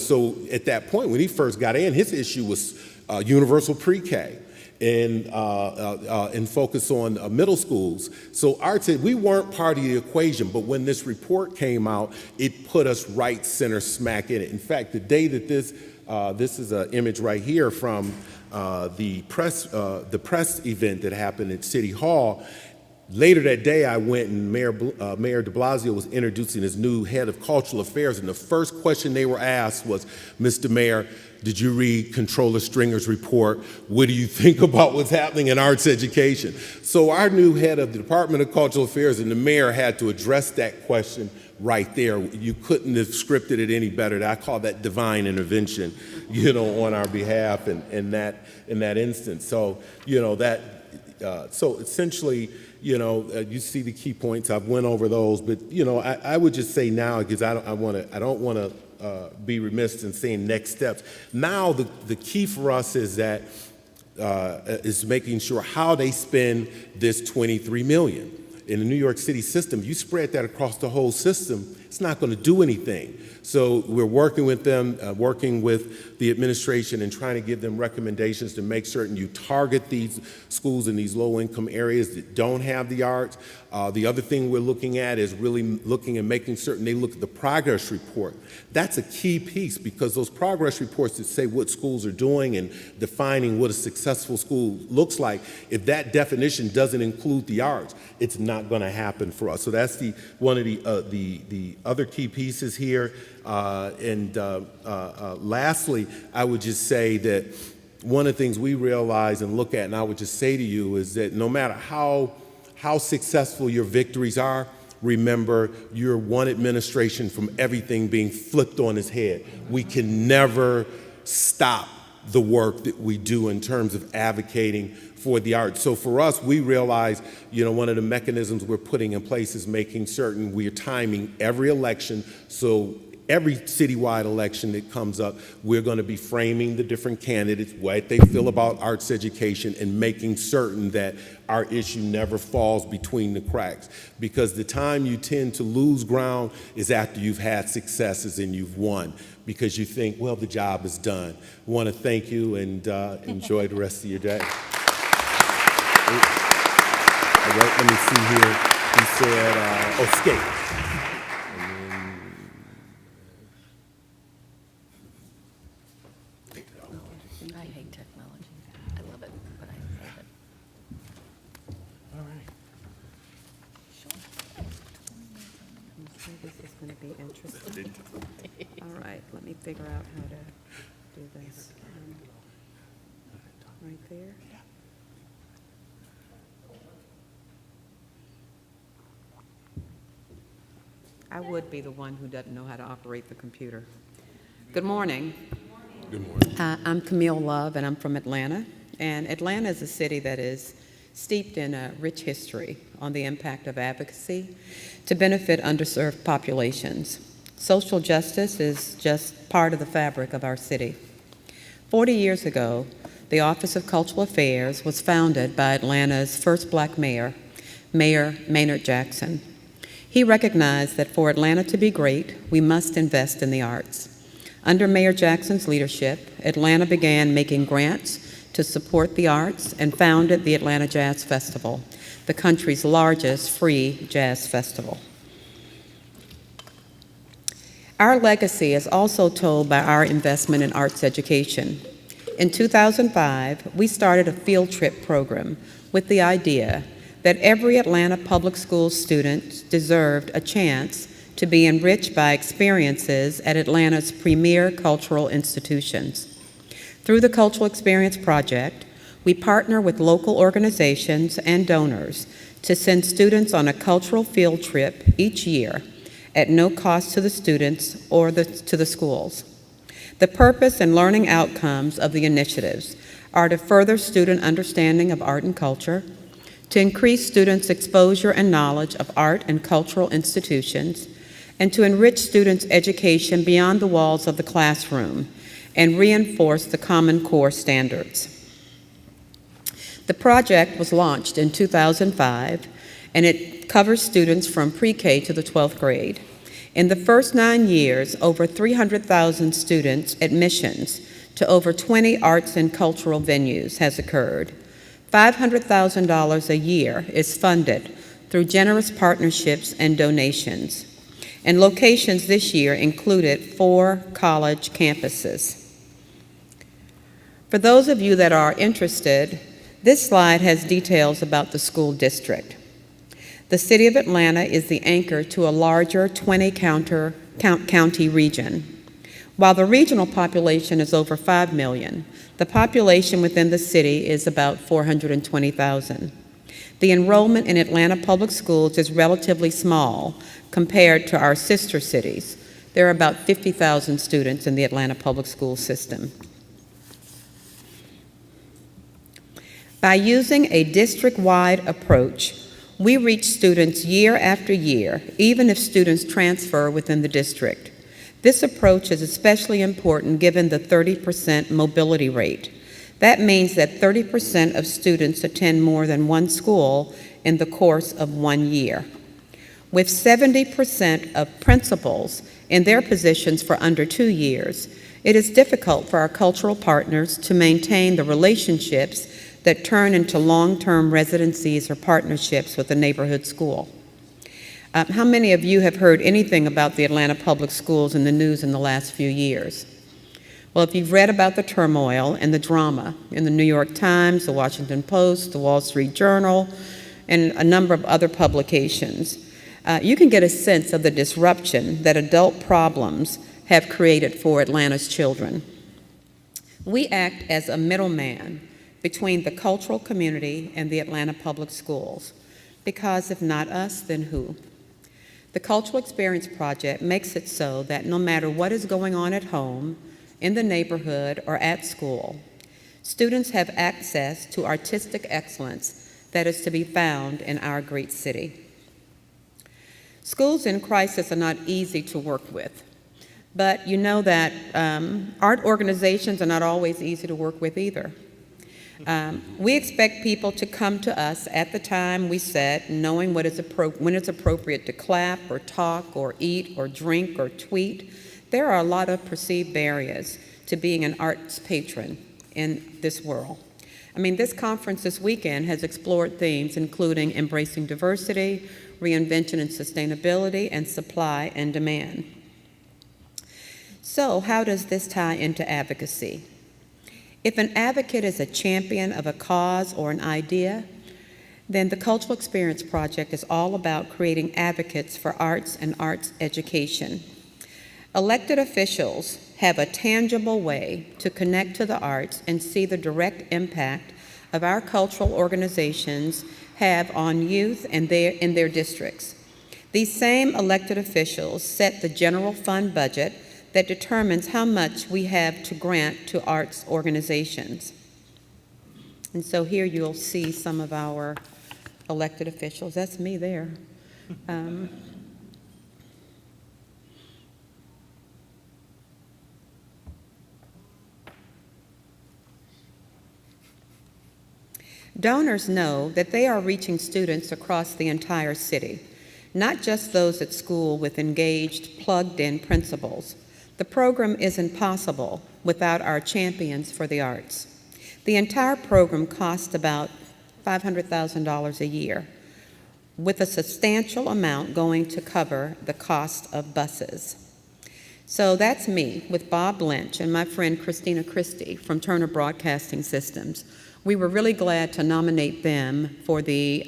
So at that point, when he first got in, his issue was universal pre-K. And focus on middle schools. So arts, we weren't part of the equation, but when this report came out, it put us right center smack in it. In fact, the day that this is an image right here from the press event that happened at City Hall. Later that day, I went and Mayor de Blasio was introducing his new head of cultural affairs, and the first question they were asked was, Mr. Mayor, did you read Controller Stringer's report? What do you think about what's happening in arts education? So our new head of the Department of Cultural Affairs and the mayor had to address that question right there. You couldn't have scripted it any better. I call that divine intervention, on our behalf in that instance. So, so essentially, you see the key points. I've went over those, but I would just say now, because I don't want to be remiss in saying next steps. Now the key for us is that is making sure how they spend this $23 million. In the New York City system, you spread that across the whole system, it's not going to do anything. So we're working with them, working with the administration and trying to give them recommendations to make certain you target these schools in these low-income areas that don't have the arts. The other thing we're looking at is really looking and making certain they look at the progress report. That's a key piece, because those progress reports that say what schools are doing and defining what a successful school looks like, if that definition doesn't include the arts, it's not going to happen for us. So that's one of the other key pieces here. Lastly, I would just say that one of the things we realize and look at, and I would just say to you, is that no matter how successful your victories are, remember you're one administration from everything being flipped on its head. We can never stop the work that we do in terms of advocating for the arts. So for us, we realize, one of the mechanisms we're putting in place is making certain we're timing every election, so every citywide election that comes up, we're going to be framing the different candidates, what they feel about arts education, and making certain that our issue never falls between the cracks. Because the time you tend to lose ground is after you've had successes and you've won, because you think, well, the job is done. I want to thank you and enjoy the rest of your day. All right, let me see here. He said, skate. I hate technology. I love it, but I hate it. All right. This is going to be interesting. All right, let me figure out how to do this. Right there. I would be the one who doesn't know how to operate the computer. Good morning. Good morning. I'm Camille Love, and I'm from Atlanta. And Atlanta is a city that is steeped in a rich history on the impact of advocacy to benefit underserved populations. Social justice is just part of the fabric of our city. 40 years ago, the Office of Cultural Affairs was founded by Atlanta's first black mayor, Mayor Maynard Jackson. He recognized that for Atlanta to be great, we must invest in the arts. Under Mayor Jackson's leadership, Atlanta began making grants to support the arts and founded the Atlanta Jazz Festival, the country's largest free jazz festival. Our legacy is also told by our investment in arts education. In 2005, we started a field trip program with the idea that every Atlanta public school student deserved a chance to be enriched by experiences at Atlanta's premier cultural institutions. Through the Cultural Experience Project, we partner with local organizations and donors to send students on a cultural field trip each year at no cost to the students or to the schools. The purpose and learning outcomes of the initiatives are to further student understanding of art and culture, to increase students' exposure and knowledge of art and cultural institutions, and to enrich students' education beyond the walls of the classroom and reinforce the Common Core standards. The project was launched in 2005, and it covers students from pre-K to the 12th grade. In the first 9 years, over 300,000 students' admissions to over 20 arts and cultural venues has occurred. $500,000 a year is funded through generous partnerships and donations. And locations this year included 4 college campuses. For those of you that are interested, this slide has details about the school district. The city of Atlanta is the anchor to a larger 20-county region. While the regional population is over 5 million, the population within the city is about 420,000. The enrollment in Atlanta public schools is relatively small compared to our sister cities. There are about 50,000 students in the Atlanta public school system. By using a district-wide approach, we reach students year after year, even if students transfer within the district. This approach is especially important given the 30% mobility rate. That means that 30% of students attend more than one school in the course of 1 year. With 70% of principals in their positions for under 2 years, it is difficult for our cultural partners to maintain the relationships that turn into long-term residencies or partnerships with a neighborhood school. How many of you have heard anything about the Atlanta Public Schools in the news in the last few years? Well, if you've read about the turmoil and the drama in the New York Times, the Washington Post, the Wall Street Journal, and a number of other publications, you can get a sense of the disruption that adult problems have created for Atlanta's children. We act as a middleman between the cultural community and the Atlanta Public Schools, because if not us, then who? The Cultural Experience Project makes it so that no matter what is going on at home, in the neighborhood, or at school. Students have access to artistic excellence that is to be found in our great city. Schools in crisis are not easy to work with, but you know that art organizations are not always easy to work with either. We expect people to come to us at the time we set, knowing when it's appropriate to clap or talk or eat or drink or tweet. There are a lot of perceived barriers to being an arts patron in this world. I mean, this conference this weekend has explored themes including embracing diversity, reinvention and sustainability, and supply and demand. So, how does this tie into advocacy? If an advocate is a champion of a cause or an idea, then the Cultural Experience Project is all about creating advocates for arts and arts education. Elected officials have a tangible way to connect to the arts and see the direct impact of our cultural organizations have on youth and in their districts. These same elected officials set the general fund budget that determines how much we have to grant to arts organizations. And so here you'll see some of our elected officials. That's me there. Donors know that they are reaching students across the entire city, not just those at school with engaged, plugged-in principals. The program isn't possible without our champions for the arts. The entire program costs about $500,000 a year, with a substantial amount going to cover the cost of buses. So that's me with Bob Lynch and my friend Christina Christie from Turner Broadcasting Systems. We were really glad to nominate them for the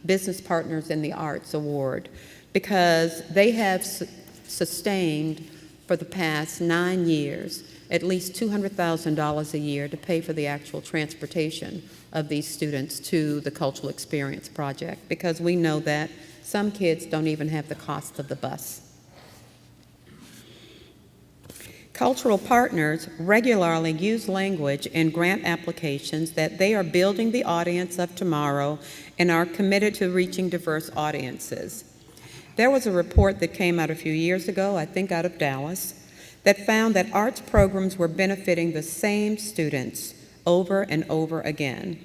Business Partners in the Arts Award because they have sustained for the past 9 years at least $200,000 a year to pay for the actual transportation of these students to the Cultural Experience Project, because we know that some kids don't even have the cost of the bus. Cultural partners regularly use language in grant applications that they are building the audience of tomorrow and are committed to reaching diverse audiences. There was a report that came out a few years ago, I think out of Dallas, that found that arts programs were benefiting the same students over and over again.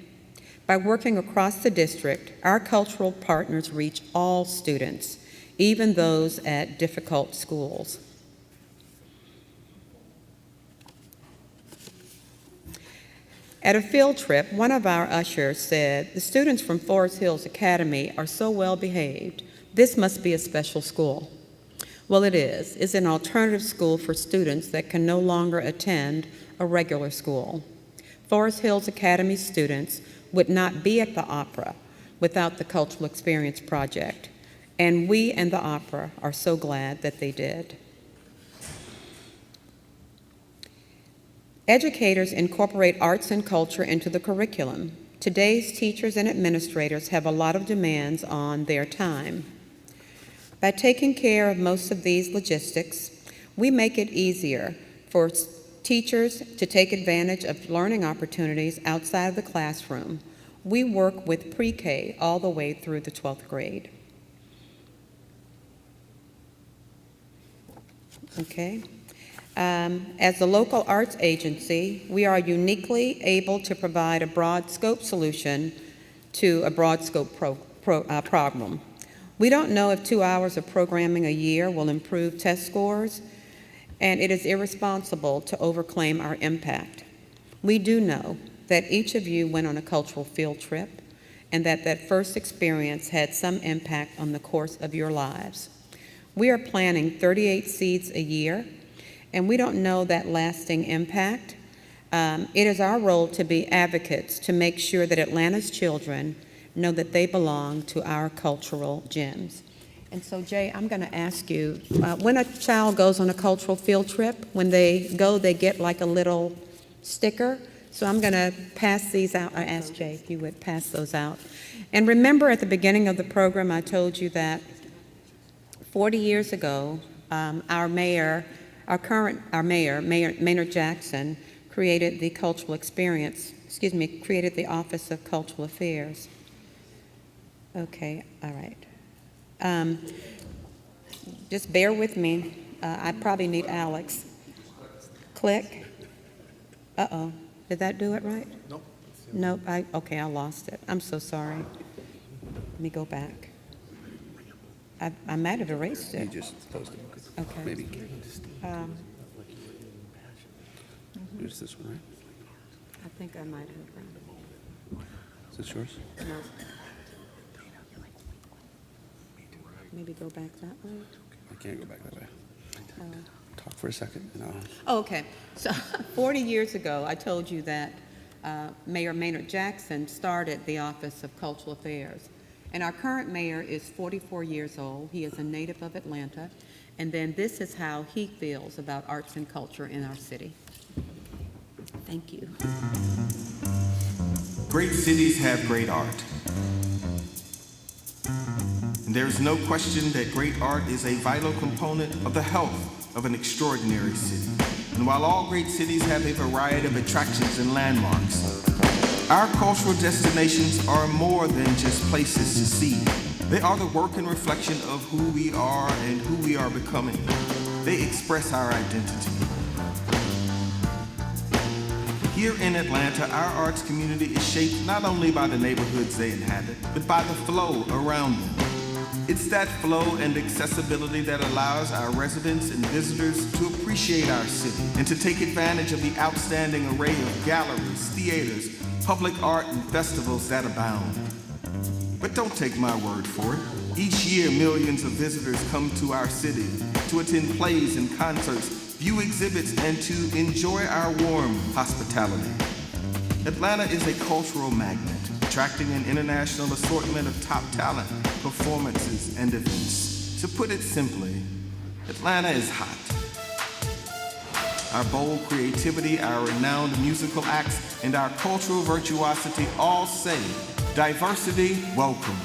By working across the district, our cultural partners reach all students, even those at difficult schools. At a field trip, one of our ushers said, "The students from Forest Hills Academy are so well behaved. This must be a special school." Well, it is. It's an alternative school for students that can no longer attend a regular school. Forest Hills Academy students would not be at the opera without the Cultural Experience Project, and we and the opera are so glad that they did. Educators incorporate arts and culture into the curriculum. Today's teachers and administrators have a lot of demands on their time. By taking care of most of these logistics, we make it easier for teachers to take advantage of learning opportunities outside of the classroom. We work with pre-K all the way through the 12th grade. Okay. As the local arts agency, we are uniquely able to provide a broad scope solution to a broad scope problem. We don't know if 2 hours of programming a year will improve test scores, and it is irresponsible to overclaim our impact. We do know that each of you went on a cultural field trip and that first experience had some impact on the course of your lives. We are planning 38 seeds a year, and we don't know that lasting impact. It is our role to be advocates to make sure that Atlanta's children know that they belong to our cultural gems. And so, Jay, I'm going to ask you, when a child goes on a cultural field trip, when they go, they get like a little sticker. So I'm going to pass these out. I asked Jay if you would pass those out. And remember at the beginning of the program, I told you that 40 years ago, our Our mayor, Maynard Jackson, created the created the Office of Cultural Affairs. Okay, all right. Just bear with me. I probably need Alex. Click. Uh-oh. Did that do it right? Nope. Nope. Okay, I lost it. I'm so sorry. Let me go back. I might have erased it. You just posted it. Okay. Maybe. Here's this one, right? I think I might have. Is this yours? No. Maybe go back that way. I can't go back that way. Oh. Talk for a second, and I'll... Oh, okay. So 40 years ago, I told you that Mayor Maynard Jackson started the Office of Cultural Affairs. And our current mayor is 44 years old. He is a native of Atlanta. And then this is how he feels about arts and culture in our city. Thank you. Great cities have great art. And there is no question that great art is a vital component of the health of an extraordinary city. And while all great cities have a variety of attractions and landmarks, our cultural destinations are more than just places to see. They are the work and reflection of who we are and who we are becoming. They express our identity. Here in Atlanta, our arts community is shaped not only by the neighborhoods they inhabit, but by the flow around them. It's that flow and accessibility that allows our residents and visitors to appreciate our city and to take advantage of the outstanding array of galleries, theaters, public art, and festivals that abound. But don't take my word for it. Each year, millions of visitors come to our city to attend plays and concerts, view exhibits, and to enjoy our warm hospitality. Atlanta is a cultural magnet, attracting an international assortment of top talent, performances, and events. To put it simply, Atlanta is hot. Our bold creativity, our renowned musical acts, and our cultural virtuosity all say, diversity, welcome.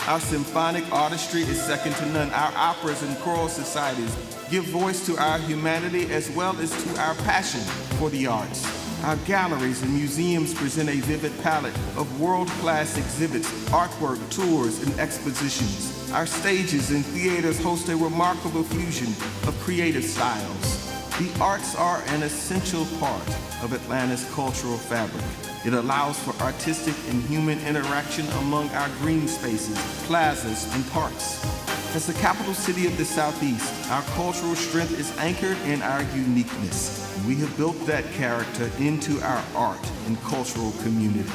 Our symphonic artistry is second to none. Our operas and choral societies give voice to our humanity as well as to our passion for the arts. Our galleries and museums present a vivid palette of world-class exhibits, artwork, tours, and expositions. Our stages and theaters host a remarkable fusion of creative styles. The arts are an essential part of Atlanta's cultural fabric. It allows for artistic and human interaction among our green spaces, plazas, and parks. As the capital city of the Southeast, our cultural strength is anchored in our uniqueness. We have built that character into our art and cultural community.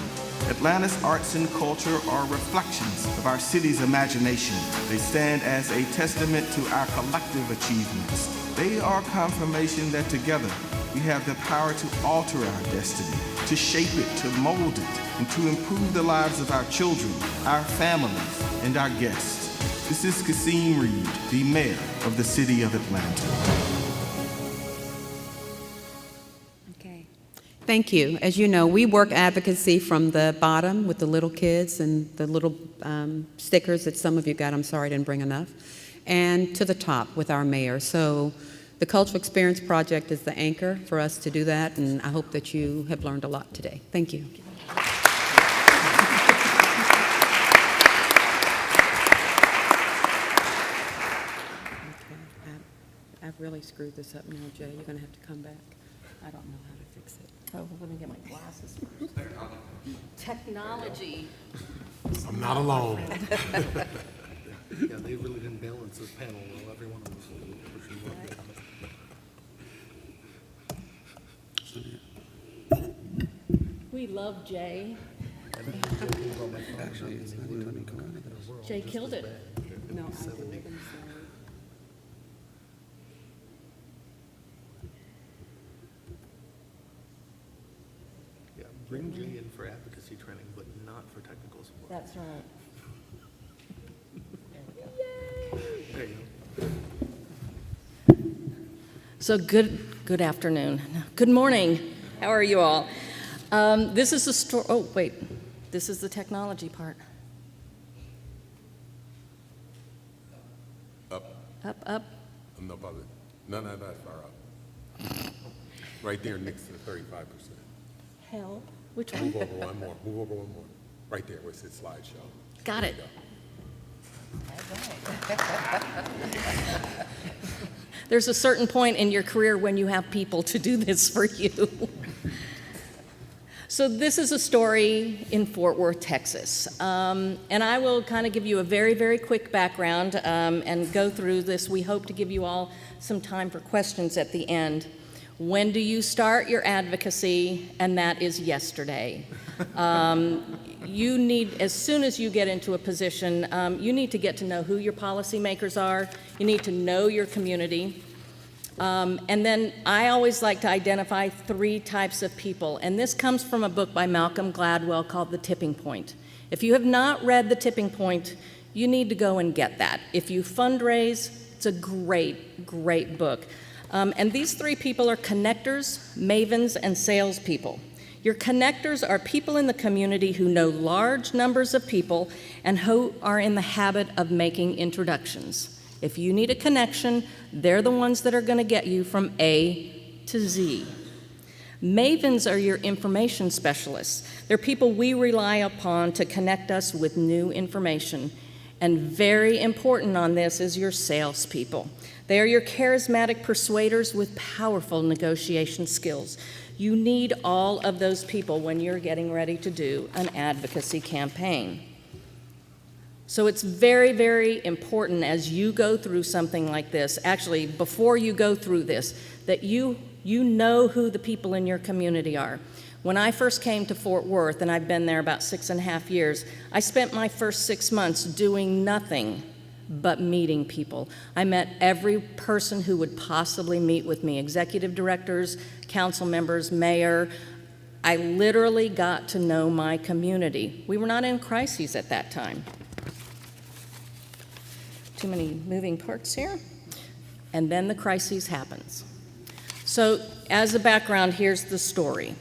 Atlanta's arts and culture are reflections of our city's imagination. They stand as a testament to our collective achievements. They are confirmation that together we have the power to alter our destiny, to shape it, to mold it, and to improve the lives of our children, our families, and our guests. This is Kasim Reed, the mayor of the city of Atlanta. Okay. Thank you. As you know, we work advocacy from the bottom with the little kids and the little stickers that some of you got. I'm sorry I didn't bring enough. And to the top with our mayor. So the Cultural Experience Project is the anchor for us to do that, and I hope that you have learned a lot today. Thank you. I've really screwed this up now, Jay. You're going to have to come back. I don't know how to fix it. Oh, let me get my glasses first. Technology. I'm not alone. Yeah, they really didn't balance this panel well. Every one of us was pushing one down. We love Jay. Actually, it's not even letting me go on it. Jay killed it. No, I didn't. I'm sorry. Yeah, bring Jay in for advocacy training, but not for technical support. That's right. There you go. So good afternoon. Good morning. How are you all? This is the story. Oh, wait. This is the technology part. Up. Up, up. No, Bobby. None of that far up. Right there next to the 35%. Hell, which one? Move over one more, move over one more. Right there where it says slideshow. Got There it. you go. There's a certain point in your career when you have people to do this for you. So this is a story in Fort Worth, Texas. And I will kind of give you a very, very quick background and go through this. We hope to give you all some time for questions at the end. When do you start your advocacy? And that is yesterday. You need, as soon as you get into a position, you need to get to know who your policymakers are. You need to know your community. And then I always like to identify 3 types of people. And this comes from a book by Malcolm Gladwell called The Tipping Point. If you have not read The Tipping Point, you need to go and get that. If you fundraise, it's a great, great book. And these 3 people are connectors, mavens, and salespeople. Your connectors are people in the community who know large numbers of people and who are in the habit of making introductions. If you need a connection, they're the ones that are going to get you from A to Z. Mavens are your information specialists. They're people we rely upon to connect us with new information. And very important on this is your salespeople. They are your charismatic persuaders with powerful negotiation skills. You need all of those people when you're getting ready to do an advocacy campaign. So it's very, very important as you go through something like this, actually before you go through this, that you know who the people in your community are. When I first came to Fort Worth, and I've been there about 6.5 years, I spent my first 6 months doing nothing but meeting people. I met every person who would possibly meet with me, executive directors, council members, mayor. I literally got to know my community. We were not in crises at that time. Too many moving parts here. And then the crisis happens. So as a background, here's the story.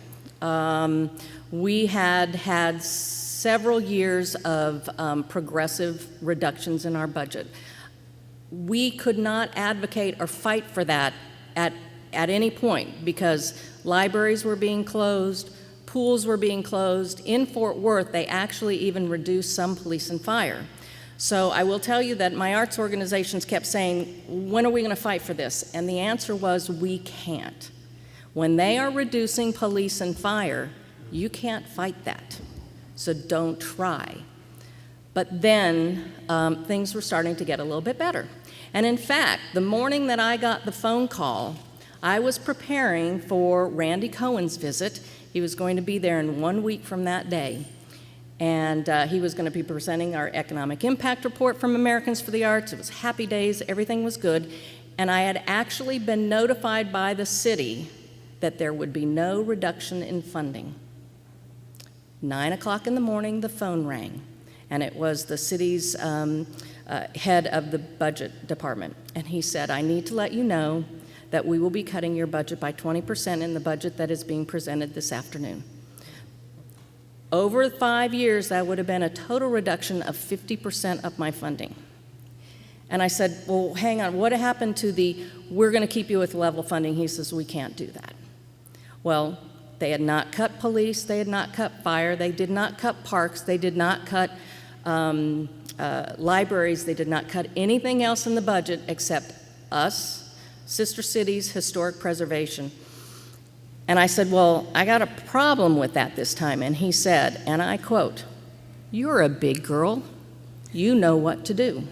We had several years of progressive reductions in our budget. We could not advocate or fight for that at any point because libraries were being closed, pools were being closed. In Fort Worth, they actually even reduced some police and fire. So I will tell you that my arts organizations kept saying, when are we going to fight for this? And the answer was, we can't. When they are reducing police and fire, you can't fight that. So don't try. But then things were starting to get a little bit better. And in fact, the morning that I got the phone call, I was preparing for Randy Cohen's visit. He was going to be there in 1 week from that day. And he was going to be presenting our economic impact report from Americans for the Arts. It was happy days, everything was good. And I had actually been notified by the city that there would be no reduction in funding. 9 o'clock in the morning, the phone rang, and it was the city's head of the budget department. And he said, I need to let you know that we will be cutting your budget by 20% in the budget that is being presented this afternoon. Over 5 years, that would have been a total reduction of 50% of my funding. And I said, well, hang on, what happened to the, we're going to keep you with level funding? He says, we can't do that. Well, they had not cut police, they had not cut fire, they did not cut parks, they did not cut libraries, they did not cut anything else in the budget except us, sister cities, historic preservation. And I said, well, I got a problem with that this time. And he said, and I quote, you're a big girl, you know what to do.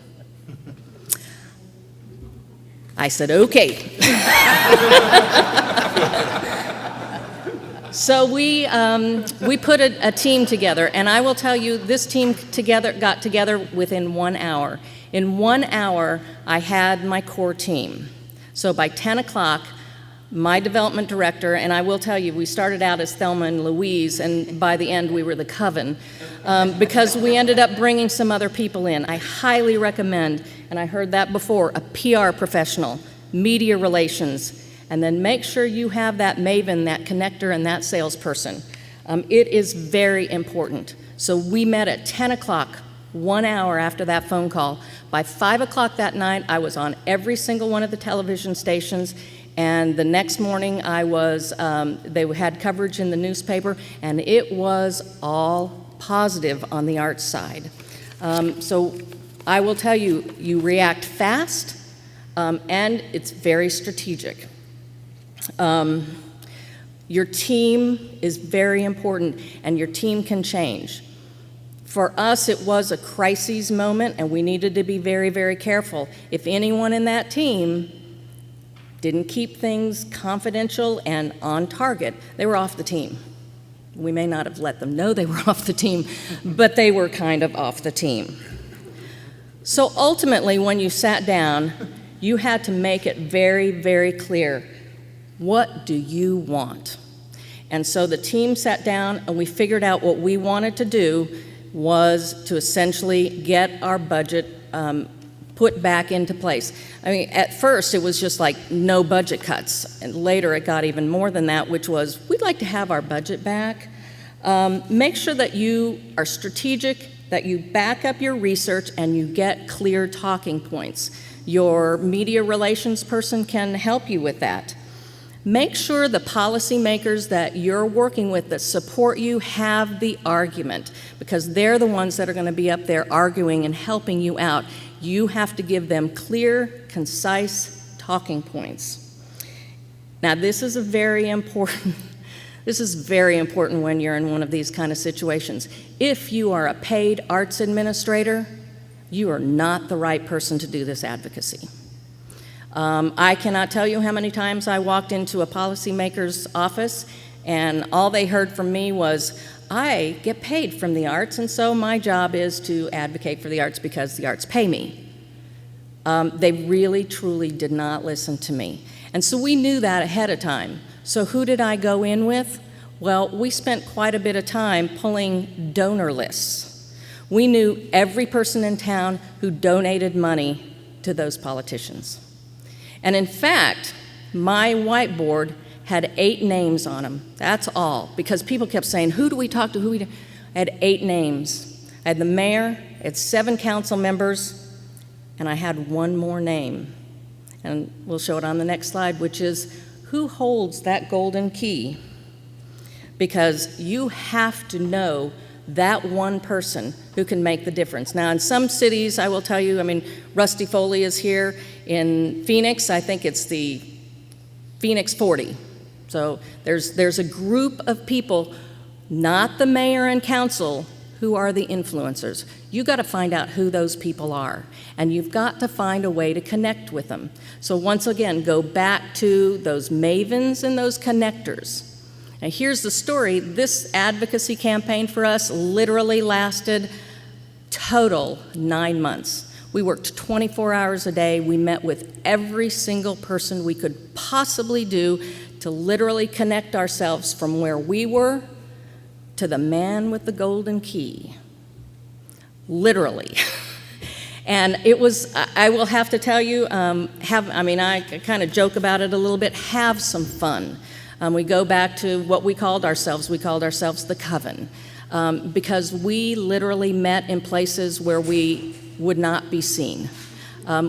I said, okay. So we put a team together, and I will tell you, this team got together within 1 hour. In 1 hour, I had my core team. So by 10 o'clock, my development director, and I will tell you, we started out as Thelma and Louise, and by the end we were the Coven, because we ended up bringing some other people in. I highly recommend, and I heard that before, a PR professional, media relations, and then make sure you have that maven, that connector, and that salesperson. It is very important. So we met at 10 o'clock, 1 hour after that phone call. By 5 o'clock that night, I was on every single one of the television stations, and the next morning they had coverage in the newspaper, and it was all positive on the arts side. So I will tell you, you react fast, and it's very strategic. Your team is very important, and your team can change. For us, it was a crisis moment, and we needed to be very, very careful. If anyone in that team didn't keep things confidential and on target, they were off the team. We may not have let them know they were off the team, but they were kind of off the team. So ultimately, when you sat down, you had to make it very, very clear, what do you want? And so the team sat down, and we figured out what we wanted to do was to essentially get our budget put back into place. I mean, at first it was just like no budget cuts, and later it got even more than that, which was, we'd like to have our budget back. Make sure that you are strategic, that you back up your research, and you get clear talking points. Your media relations person can help you with that. Make sure the policymakers that you're working with that support you have the argument, because they're the ones that are going to be up there arguing and helping you out. You have to give them clear, concise talking points. Now, this is very important when you're in one of these kind of situations. If you are a paid arts administrator, you are not the right person to do this advocacy. I cannot tell you how many times I walked into a policymaker's office and all they heard from me was, I get paid from the arts, and so my job is to advocate for the arts because the arts pay me. They really, truly did not listen to me. And so we knew that ahead of time. So who did I go in with? Well, we spent quite a bit of time pulling donor lists. We knew every person in town who donated money to those politicians. And in fact, my whiteboard had 8 names on them. That's all, because people kept saying, who do we talk to? I had 8 names. I had the mayor, I had 7 council members, and I had one more name. And we'll show it on the next slide, which is, who holds that golden key? Because you have to know that one person who can make the difference. Now, in some cities, I will tell you, I mean, Rusty Foley is here. In Phoenix, I think it's the Phoenix 40. So there's a group of people, not the mayor and council, who are the influencers. You got to find out who those people are, and you've got to find a way to connect with them. So once again, go back to those mavens and those connectors. Now here's the story. This advocacy campaign for us literally lasted total 9 months. We worked 24 hours a day. We met with every single person we could possibly do to literally connect ourselves from where we were to the man with the golden key. Literally. And it was, I will have to tell you, I kind of joke about it a little bit, have some fun. We go back to what we called ourselves the Coven, because we literally met in places where we would not be seen.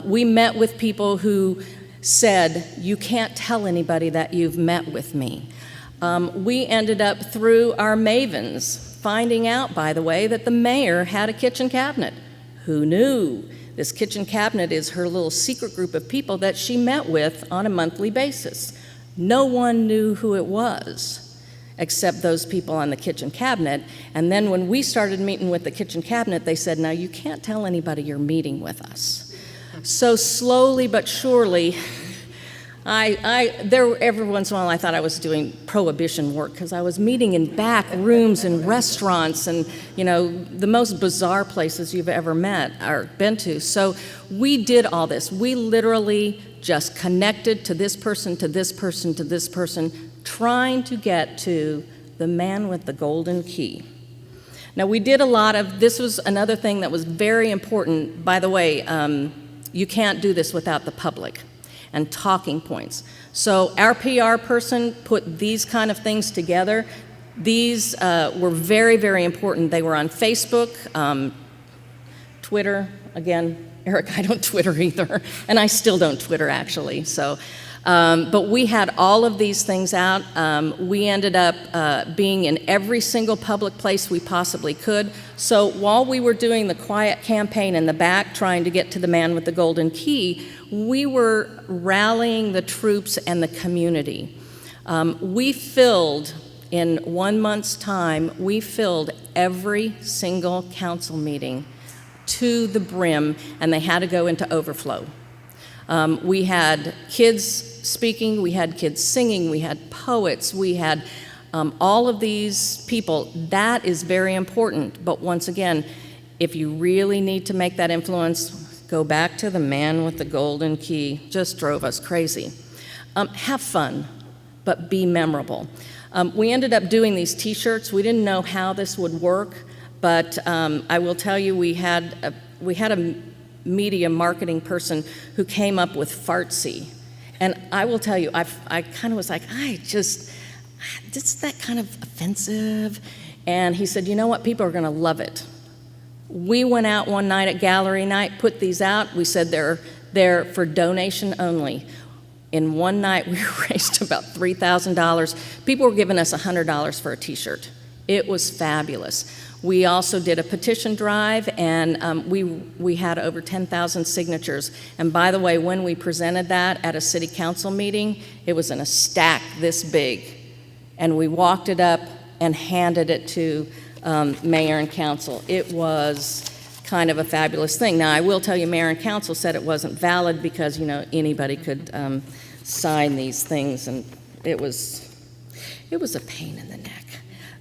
We met with people who said, you can't tell anybody that you've met with me. We ended up, through our mavens, finding out, by the way, that the mayor had a kitchen cabinet. Who knew? This kitchen cabinet is her little secret group of people that she met with on a monthly basis. No one knew who it was, except those people on the kitchen cabinet. And then when we started meeting with the kitchen cabinet, they said, now you can't tell anybody you're meeting with us. So slowly but surely, every once in a while I thought I was doing prohibition work, because I was meeting in back rooms in restaurants and, the most bizarre places you've ever met or been to. So we did all this. We literally just connected to this person, to this person, to this person, trying to get to the man with the golden key. Now, we did a lot of, this was another thing that was very important. By the way, you can't do this without the public and talking points. So our PR person put these kind of things together. These were very, very important. They were on Facebook, Twitter, again, Eric, I don't Twitter either, and I still don't Twitter, actually. So, but we had all of these things out. We ended up being in every single public place we possibly could. So while we were doing the quiet campaign in the back, trying to get to the man with the golden key, we were rallying the troops and the community. We filled, in 1 month's time, we filled every single council meeting to the brim, and they had to go into overflow. We had kids speaking, we had kids singing, we had poets, we had all of these people. That is very important, but once again, if you really need to make that influence, go back to the man with the golden key. Just drove us crazy. Have fun, but be memorable. We ended up doing these t-shirts. We didn't know how this would work, but I will tell you, we had a media marketing person who came up with fartsy. And I will tell you, I kind of was like, is that kind of offensive? And he said, you know what, people are gonna love it. We went out one night at gallery night, put these out. We said they're for donation only. In one night, we raised about $3,000. People were giving us $100 for a t-shirt. It was fabulous. We also did a petition drive, and we had over 10,000 signatures. And by the way, when we presented that at a city council meeting, it was in a stack this big. And we walked it up and handed it to mayor and council. It was kind of a fabulous thing. Now, I will tell you, mayor and council said it wasn't valid because, you know, anybody could sign these things, and it was a pain in the neck.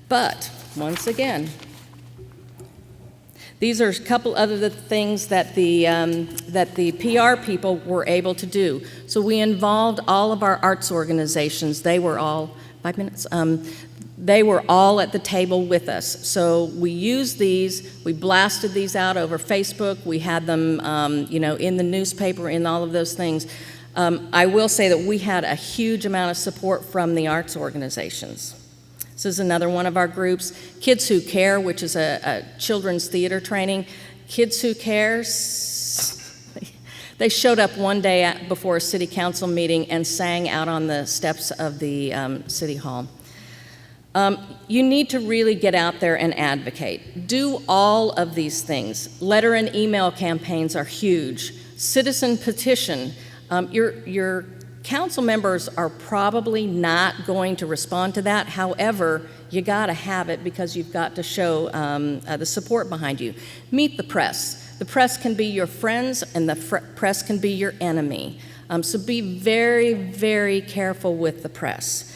But once again, these are a couple other things that the PR people were able to do. So we involved all of our arts organizations. They were all, 5 minutes? They were all at the table with us. So we used these, we blasted these out over Facebook, we had them in the newspaper, in all of those things. I will say that we had a huge amount of support from the arts organizations. This is another one of our groups, Kids Who Care, which is a children's theater training. Kids Who Care, they showed up one day before a city council meeting and sang out on the steps of the city hall. You need to really get out there and advocate. Do all of these things. Letter and email campaigns are huge. Citizen petition. Your council members are probably not going to respond to that. However, you got to have it because you've got to show the support behind you. Meet the press. The press can be your friends, and the press can be your enemy. So be very, very careful with the press.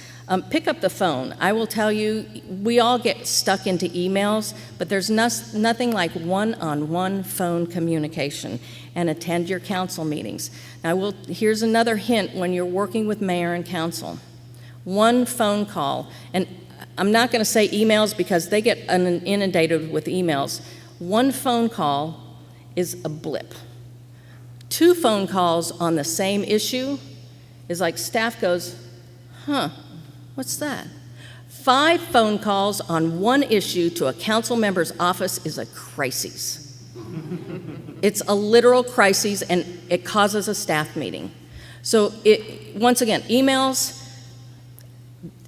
Pick up the phone. I will tell you, we all get stuck into emails, but there's nothing like one-on-one phone communication, and attend your council meetings. Now, here's another hint when you're working with mayor and council. One phone call, and I'm not going to say emails because they get inundated with emails. One phone call is a blip. 2 phone calls on the same issue is like staff goes, huh, what's that? 5 phone calls on one issue to a council member's office is a crisis. It's a literal crisis, and it causes a staff meeting. So once again, emails,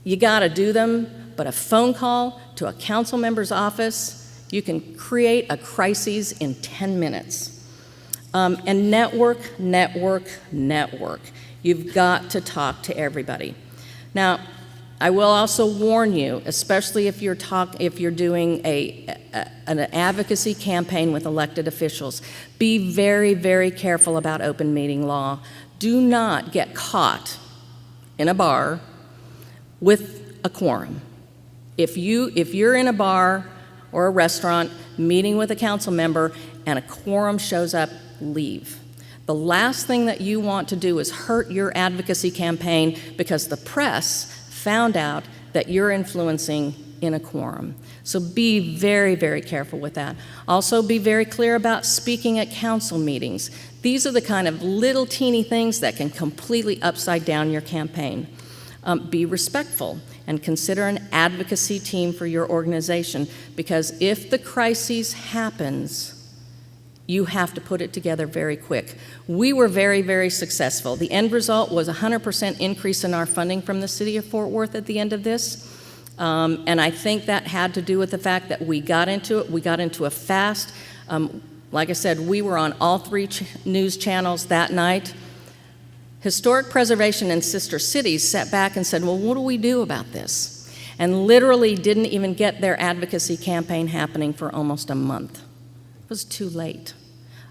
you gotta do them, but a phone call to a council member's office, you can create a crisis in 10 minutes. And network. You've got to talk to everybody. Now, I will also warn you, especially if you're doing an advocacy campaign with elected officials, be very, very careful about open meeting law. Do not get caught in a bar with a quorum. If you're in a bar or a restaurant meeting with a council member and a quorum shows up, leave. The last thing that you want to do is hurt your advocacy campaign because the press found out that you're influencing in a quorum. So be very, very careful with that. Also, be very clear about speaking at council meetings. These are the kind of little teeny things that can completely upside down your campaign. Be respectful and consider an advocacy team for your organization, because if the crisis happens, you have to put it together very quick. We were very, very successful. The end result was a 100% increase in our funding from the city of Fort Worth at the end of this. And I think that had to do with the fact that we got into it. We got into it fast. Like I said, we were on all three news channels that night. Historic Preservation and sister cities sat back and said, well, what do we do about this? And literally didn't even get their advocacy campaign happening for almost a month. It was too late.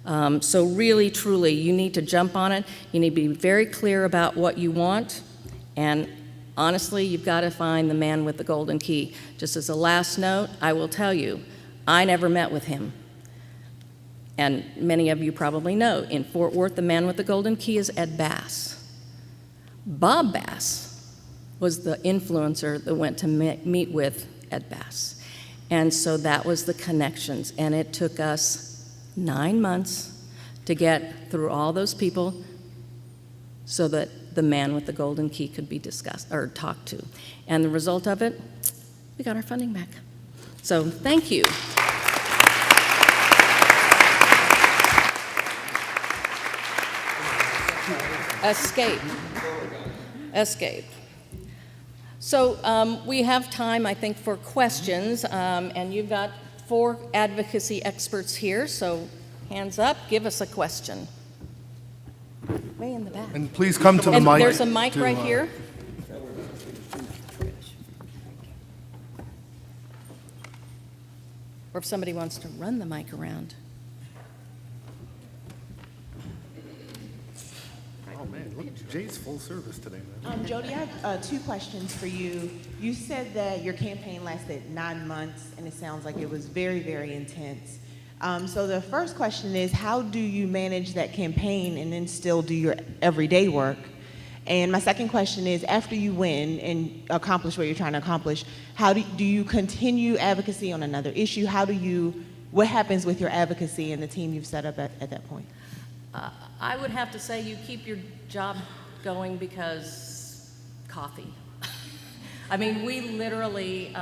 So really, truly, you need to jump on it. You need to be very clear about what you want. And honestly, you've got to find the man with the golden key. Just as a last note, I will tell you, I never met with him. And many of you probably know, in Fort Worth, the man with the golden key is Ed Bass. Bob Bass was the influencer that went to meet with Ed Bass. And so that was the connections. And it took us 9 months to get through all those people so that the man with the golden key could be discussed or talked to. And the result of it, we got our funding back. So thank you. Escape. So we have time, I think, for questions, and you've got 4 advocacy experts here, so hands up, give us a question. Way in the back. And please come to the And mic. there's a mic right here. Or if somebody wants to run the mic around. Oh, man, look, Jay's full service today, man. Jody, I have 2 questions for you. You said that your campaign lasted 9 months, and it sounds like it was very, very intense. So the first question is, how do you manage that campaign and then still do your everyday work? And my second question is, after you win and accomplish what you're trying to accomplish, how do you continue advocacy on another issue? What happens with your advocacy and the team you've set up at that point? I would have to say you keep your job going because coffee. I mean, we literally,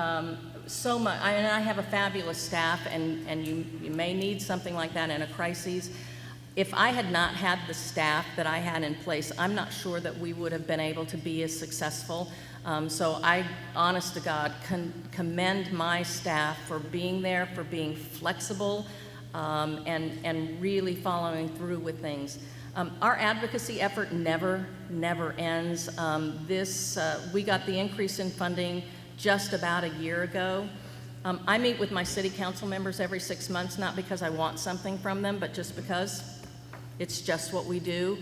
so much, and I have a fabulous staff, and you may need something like that in a crisis. If I had not had the staff that I had in place, I'm not sure that we would have been able to be as successful. So I, honest to God, commend my staff for being there, for being flexible, and really following through with things. Our advocacy effort never ends. We got the increase in funding just about a year ago. I meet with my city council members every 6 months, not because I want something from them, but just because it's just what we do.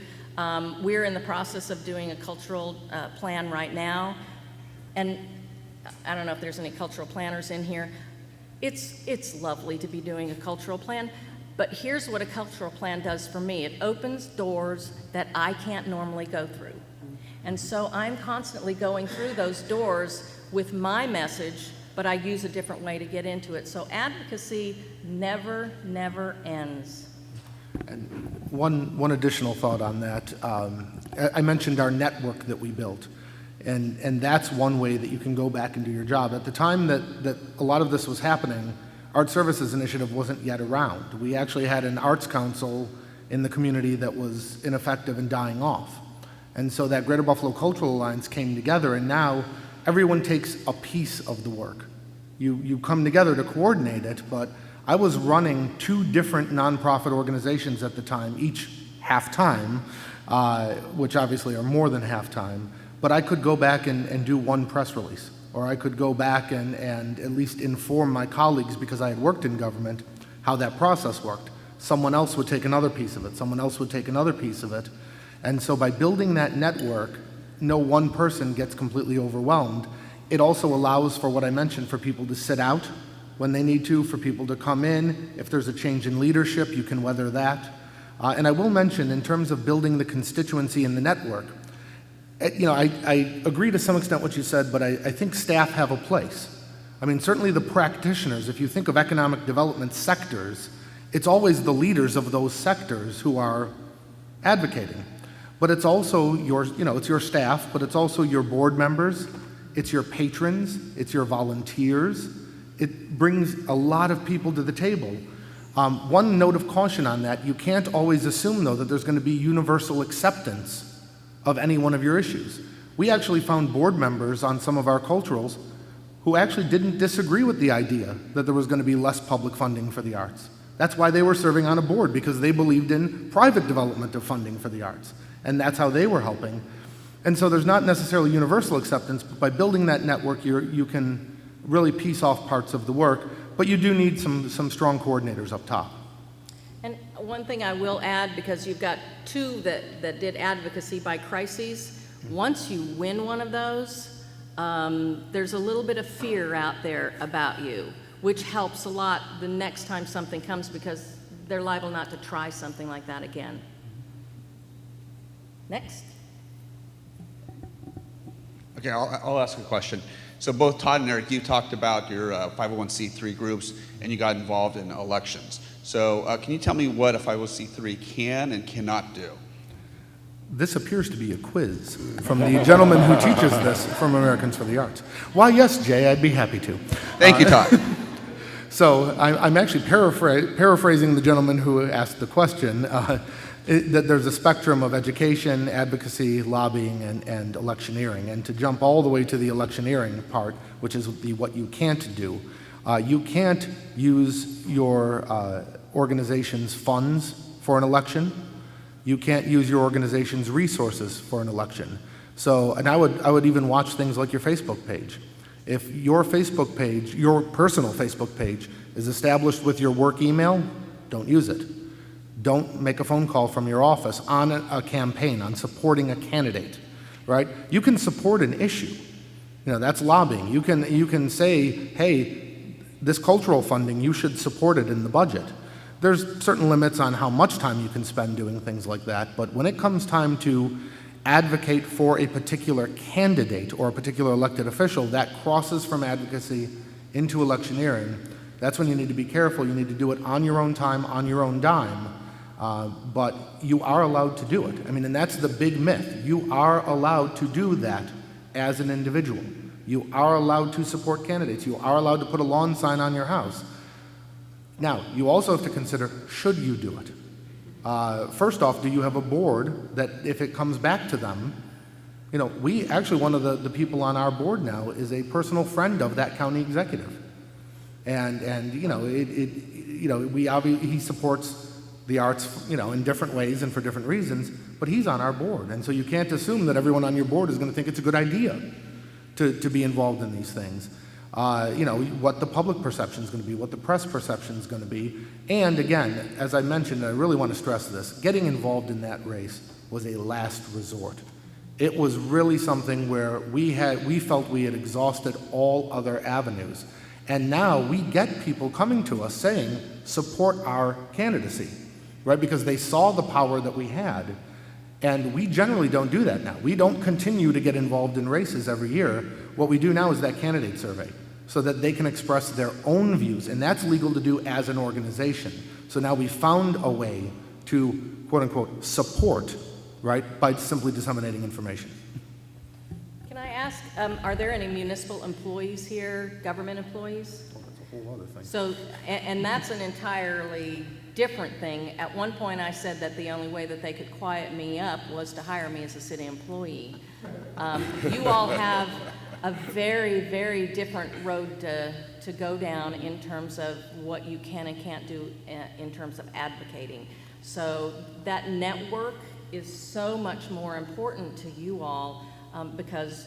We're in the process of doing a cultural plan right now, and I don't know if there's any cultural planners in here. It's lovely to be doing a cultural plan, but here's what a cultural plan does for me. It opens doors that I can't normally go through. And so I'm constantly going through those doors with my message, but I use a different way to get into it. So advocacy never ends. And one additional thought on that. I mentioned our network that we built. And that's one way that you can go back and do your job. At the time that a lot of this was happening, Art Services Initiative wasn't yet around. We actually had an arts council in the community that was ineffective and dying off. And so that Greater Buffalo Cultural Alliance came together, and now everyone takes a piece of the work. You come together to coordinate it, but I was running 2 different nonprofit organizations at the time, each half-time, which obviously are more than half-time. But I could go back and do 1 press release, or I could go back and at least inform my colleagues, because I had worked in government, how that process worked. Someone else would take another piece of it, someone else would take another piece of it. And so by building that network, no one person gets completely overwhelmed. It also allows for what I mentioned, for people to sit out when they need to, for people to come in. If there's a change in leadership, you can weather that. And I will mention, in terms of building the constituency and the network, I agree to some extent what you said, but I think staff have a place. I mean, certainly the practitioners, if you think of economic development sectors, it's always the leaders of those sectors who are advocating. But it's also it's your staff, but it's also your board members, it's your patrons, it's your volunteers. It brings a lot of people to the table. One note of caution on that, you can't always assume, though, that there's going to be universal acceptance of any one of your issues. We actually found board members on some of our culturals who actually didn't disagree with the idea that there was going to be less public funding for the arts. That's why they were serving on a board, because they believed in private development of funding for the arts, and that's how they were helping. And so there's not necessarily universal acceptance, but by building that network, you can really piece off parts of the work, but you do need some strong coordinators up top. And one thing I will add, because you've got two that did advocacy by crises, once you win one of those, there's a little bit of fear out there about you, which helps a lot the next time something comes, because they're liable not to try something like that again. Next. Okay, I'll ask a question. So both Todd and Eric, you talked about your 501c3 groups, and you got involved in elections. So can you tell me what a 501c3 can and cannot do? This appears to be a quiz from the gentleman who teaches this from Americans for the Arts. Why, yes, Jay, I'd be happy to. Thank you, Todd. So I'm actually paraphrasing the gentleman who asked the question, that there's a spectrum of education, advocacy, lobbying, and electioneering. And to jump all the way to the electioneering part, which is what you can't do, you can't use your organization's funds for an election. You can't use your organization's resources for an election. So, and I would even watch things like your Facebook page. If your Facebook page, your personal Facebook page, is established with your work email, don't use it. Don't make a phone call from your office on a campaign, on supporting a candidate, right? You can support an issue. You know, that's lobbying. You can say, hey, this cultural funding, you should support it in the budget. There's certain limits on how much time you can spend doing things like that, but when it comes time to advocate for a particular candidate or a particular elected official, that crosses from advocacy into electioneering. That's when you need to be careful. You need to do it on your own time, on your own dime. But you are allowed to do it. I mean, and that's the big myth. You are allowed to do that as an individual. You are allowed to support candidates. You are allowed to put a lawn sign on your house. Now, you also have to consider, should you do it? First off, do you have a board that if it comes back to them, you know, we actually, one of the people on our board now is a personal friend of that county executive. And you know, he supports the arts, you know, in different ways and for different reasons, but he's on our board. And so you can't assume that everyone on your board is going to think it's a good idea to be involved in these things. You know, what the public perception is going to be, what the press perception is going to be. And again, as I mentioned, I really want to stress this, getting involved in that race was a last resort. It was really something where we felt we had exhausted all other avenues. And now we get people coming to us saying, support our candidacy, right? Because they saw the power that we had. And we generally don't do that now. We don't continue to get involved in races every year. What we do now is that candidate survey so that they can express their own views. And that's legal to do as an organization. So now we found a way to, quote unquote, support, right, by simply disseminating information. Can I ask, are there any municipal employees here, government employees? Well, that's a whole other thing. So, and that's an entirely different thing. At one point I said that the only way that they could quiet me up was to hire me as a city employee. You all have a very, very different road to go down in terms of what you can and can't do in terms of advocating. So that network is so much more important to you all because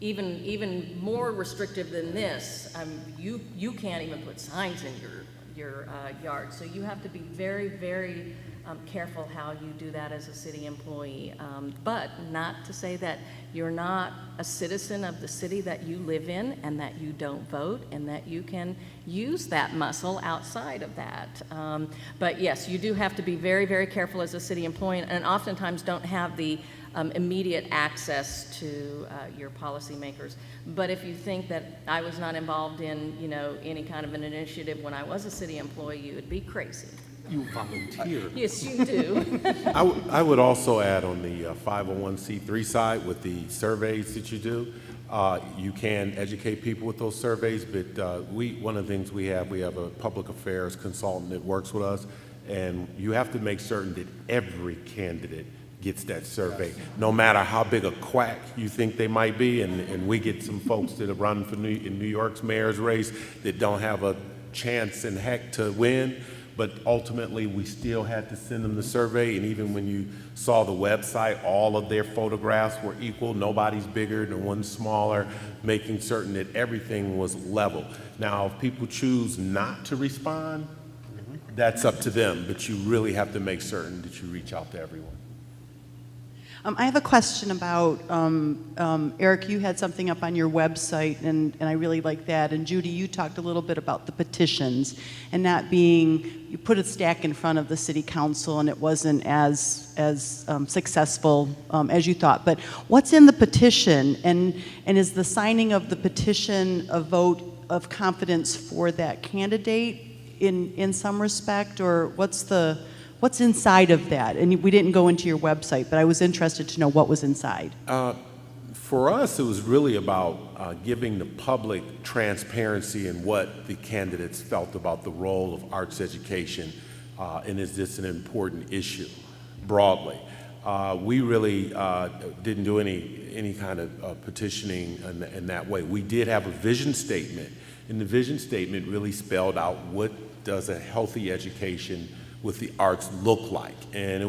even more restrictive than this, you can't even put signs in your yard. So you have to be very, very careful how you do that as a city employee. But not to say that you're not a citizen of the city that you live in and that you don't vote and that you can use that muscle outside of that. But yes, you do have to be very, very careful as a city employee and oftentimes don't have the immediate access to your policymakers. But if you think that I was not involved in, you know, any kind of an initiative when I was a city employee, you would be crazy. You volunteer. Yes, you do. I would also add on the 501c3 side with the surveys that you do, You can educate people with those surveys, but one of the things we have a public affairs consultant that works with us, and you have to make certain that every candidate gets that survey, no matter how big a quack you think they might be. And we get some folks that have run in New York's mayor's race that don't have a chance in heck to win, but ultimately we still had to send them the survey. And even when you saw the website, all of their photographs were equal. Nobody's bigger, no one's smaller, making certain that everything was level. Now, if people choose not to respond, that's up to them, but you really have to make certain that you reach out to everyone. I have a question about, Eric, you had something up on your website, and I really like that. And Judy, you talked a little bit about the petitions, and not being, you put a stack in front of the city council, and it wasn't as successful as you thought. But what's in the petition, and is the signing of the petition a vote of confidence for that candidate in some respect, or what's inside of that? And we didn't go into your website, but I was interested to know what was inside. For us, it was really about giving the public transparency in what the candidates felt about the role of arts education, and is this an important issue broadly. We really didn't do any kind of petitioning in that way. We did have a vision statement, and the vision statement really spelled out what does a healthy education with the arts look like. And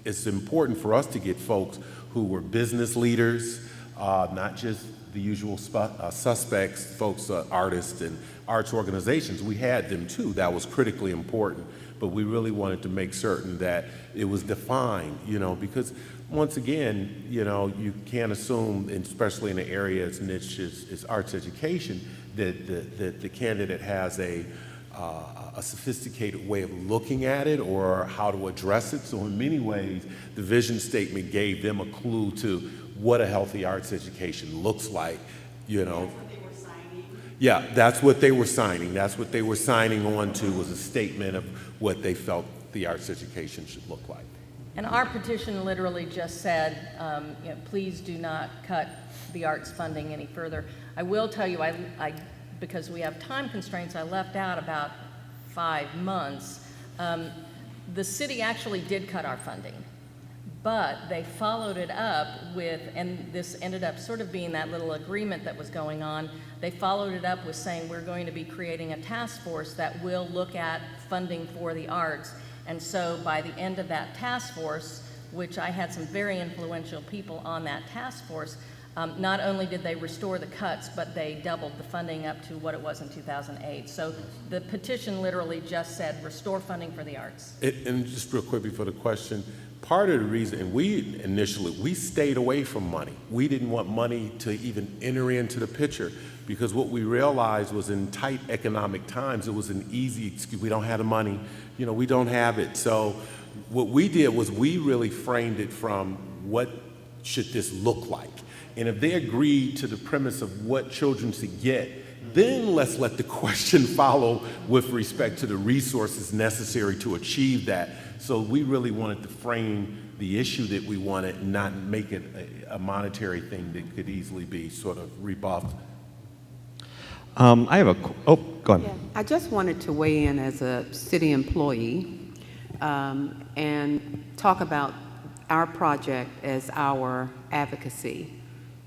it's important for us to get folks who were business leaders, not just the usual suspects, folks, artists and arts organizations. We had them too. That was critically important. But we really wanted to make certain that it was defined, because once again, you can't assume, especially in an area as niche as arts education, that the candidate has a sophisticated way of looking at it or how to address it. So in many ways, the vision statement gave them a clue to what a healthy arts education looks like, That's what they were signing? Yeah, that's what they were signing. That's what they were signing on to, was a statement of what they felt the arts education should look like. And our petition literally just said, please do not cut the arts funding any further. I will tell you, because we have time constraints, I left out about 5 months. The city actually did cut our funding, but they followed it up with, and this ended up sort of being that little agreement that was going on, they followed it up with saying we're going to be creating a task force that will look at funding for the arts. And so by the end of that task force, which I had some very influential people on that task force, not only did they restore the cuts, but they doubled the funding up to what it was in 2008. So the petition literally just said restore funding for the arts. And just real quick before the question, part of the reason, and we stayed away from money. We didn't want money to even enter into the picture, because what we realized was in tight economic times, it was an easy excuse. We don't have the money, we don't have it. So what we did was we really framed it from what should this look like. And if they agreed to the premise of what children should get, then let's let the question follow with respect to the resources necessary to achieve that. So we really wanted to frame the issue that we wanted and not make it a monetary thing that could easily be sort of rebuffed. I have go ahead. Yeah, I just wanted to weigh in as a city employee and talk about our project as our advocacy.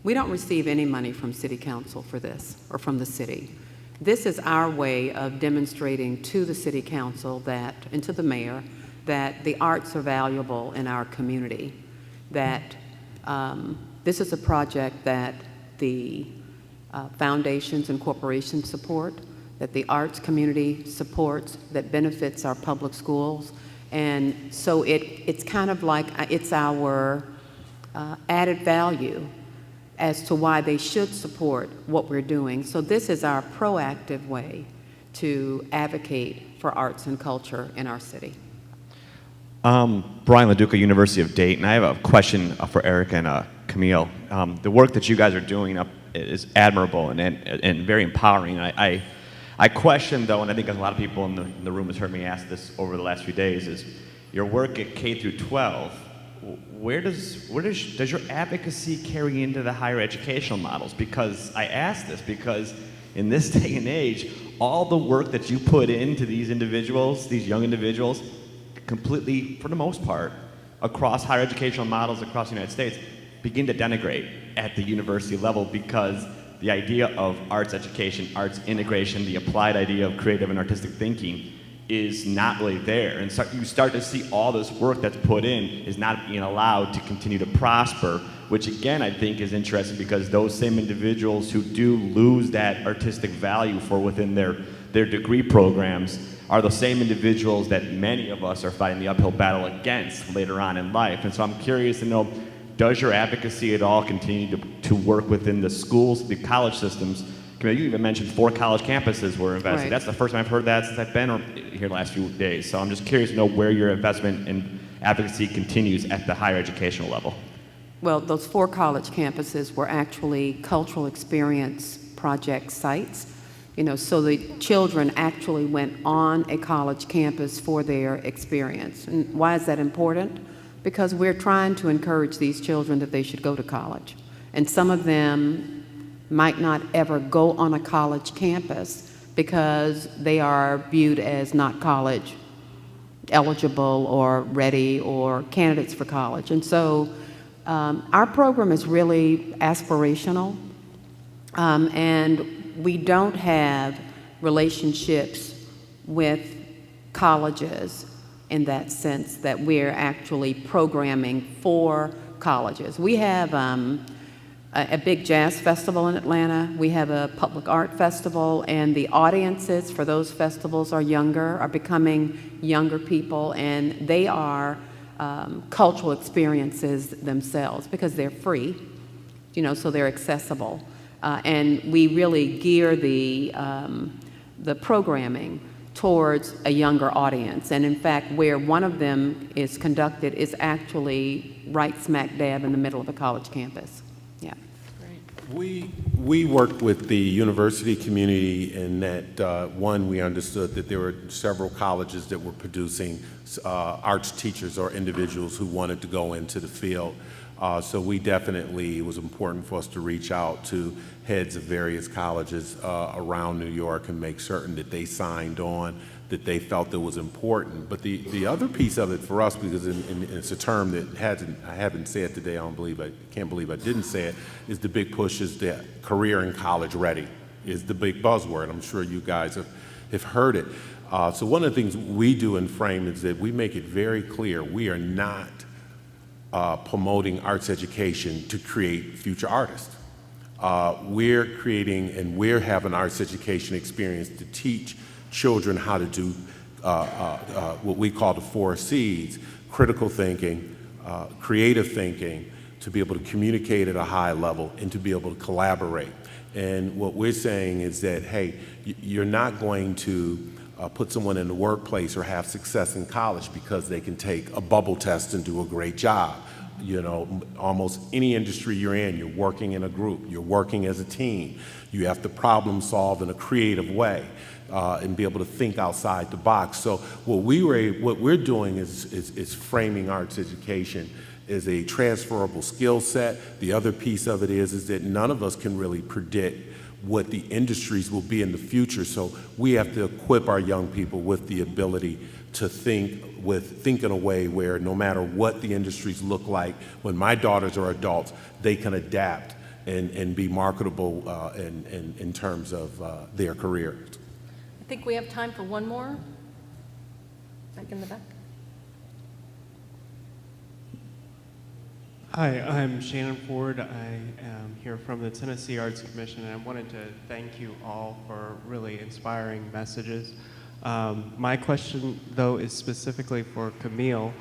We don't receive any money from City Council for this, or from the city. This is our way of demonstrating to the City Council and to the mayor that the arts are valuable in our community, that this is a project that the foundations and corporations support, that the arts community supports, that benefits our public schools. And so it's kind of like it's our added value as to why they should support what we're doing. So this is our proactive way to advocate for arts and culture in our city. Brian LaDuca, University of Dayton. I have a question for Eric and Camille. The work that you guys are doing is admirable and very empowering. I question, though, and I think a lot of people in the room has heard me ask this over the last few days, is your work at K through 12 where does your advocacy carry into the higher educational models? Because I ask this because in this day and age, all the work that you put into these individuals, these young individuals, completely, for the most part, across higher educational models across the United States, begin to denigrate at the university level because the idea of arts education, arts integration, the applied idea of creative and artistic thinking is not really there. And so you start to see all this work that's put in is not being allowed to continue to prosper, which again I think is interesting because those same individuals who do lose that artistic value for within their degree programs are the same individuals that many of us are fighting the uphill battle against later on in life. And so I'm curious to know, does your advocacy at all continue to work within the schools, the college systems? You even mentioned 4 college campuses were invested. Right. That's the first time I've heard that since I've been here the last few days. So I'm just curious to know where your investment in advocacy continues at the higher educational level. Well, those 4 college campuses were actually cultural experience project sites. So the children actually went on a college campus for their experience. And why is that important? Because we're trying to encourage these children that they should go to college. And some of them might not ever go on a college campus because they are viewed as not college eligible or ready or candidates for college. And so our program is really aspirational, and we don't have relationships with colleges in that sense that we're actually programming for colleges. We have a big jazz festival in Atlanta. We have a public art festival, and the audiences for those festivals are becoming younger people, and they are cultural experiences themselves because they're free, so they're accessible. And we really gear the programming towards a younger audience. And in fact, where one of them is conducted is actually right smack dab in the middle of a college campus. Yeah. We worked with the university community in that, one, we understood that there were several colleges that were producing arts teachers or individuals who wanted to go into the field. So we definitely, it was important for us to reach out to heads of various colleges around New York and make certain that they signed on, that they felt it was important. But the other piece of it for us, because it's a term that I haven't said today, I can't believe I didn't say it, is the big push is that career and college ready is the big buzzword. I'm sure you guys have heard it. So one of the things we do in Frame is that we make it very clear we are not promoting arts education to create future artists. We're creating and we're having arts education experience to teach children how to do what we call the 4 C's: critical thinking, creative thinking, to be able to communicate at a high level, and to be able to collaborate. And what we're saying is that, hey, you're not going to put someone in the workplace or have success in college because they can take a bubble test and do a great job. Almost any industry you're in, you're working in a group, you're working as a team. You have to problem solve in a creative way and be able to think outside the box. So what we're doing is framing arts education as a transferable skill set. The other piece of it is that none of us can really predict what the industries will be in the future. So we have to equip our young people with the ability to think in a way where no matter what the industries look like, when my daughters are adults, they can adapt and be marketable in terms of their career. I think we have time for one more. Back in the back. Hi, I'm Shannon Ford. I am here from the Tennessee Arts Commission, and I wanted to thank you all for really inspiring messages. My question, though, is specifically for Camille.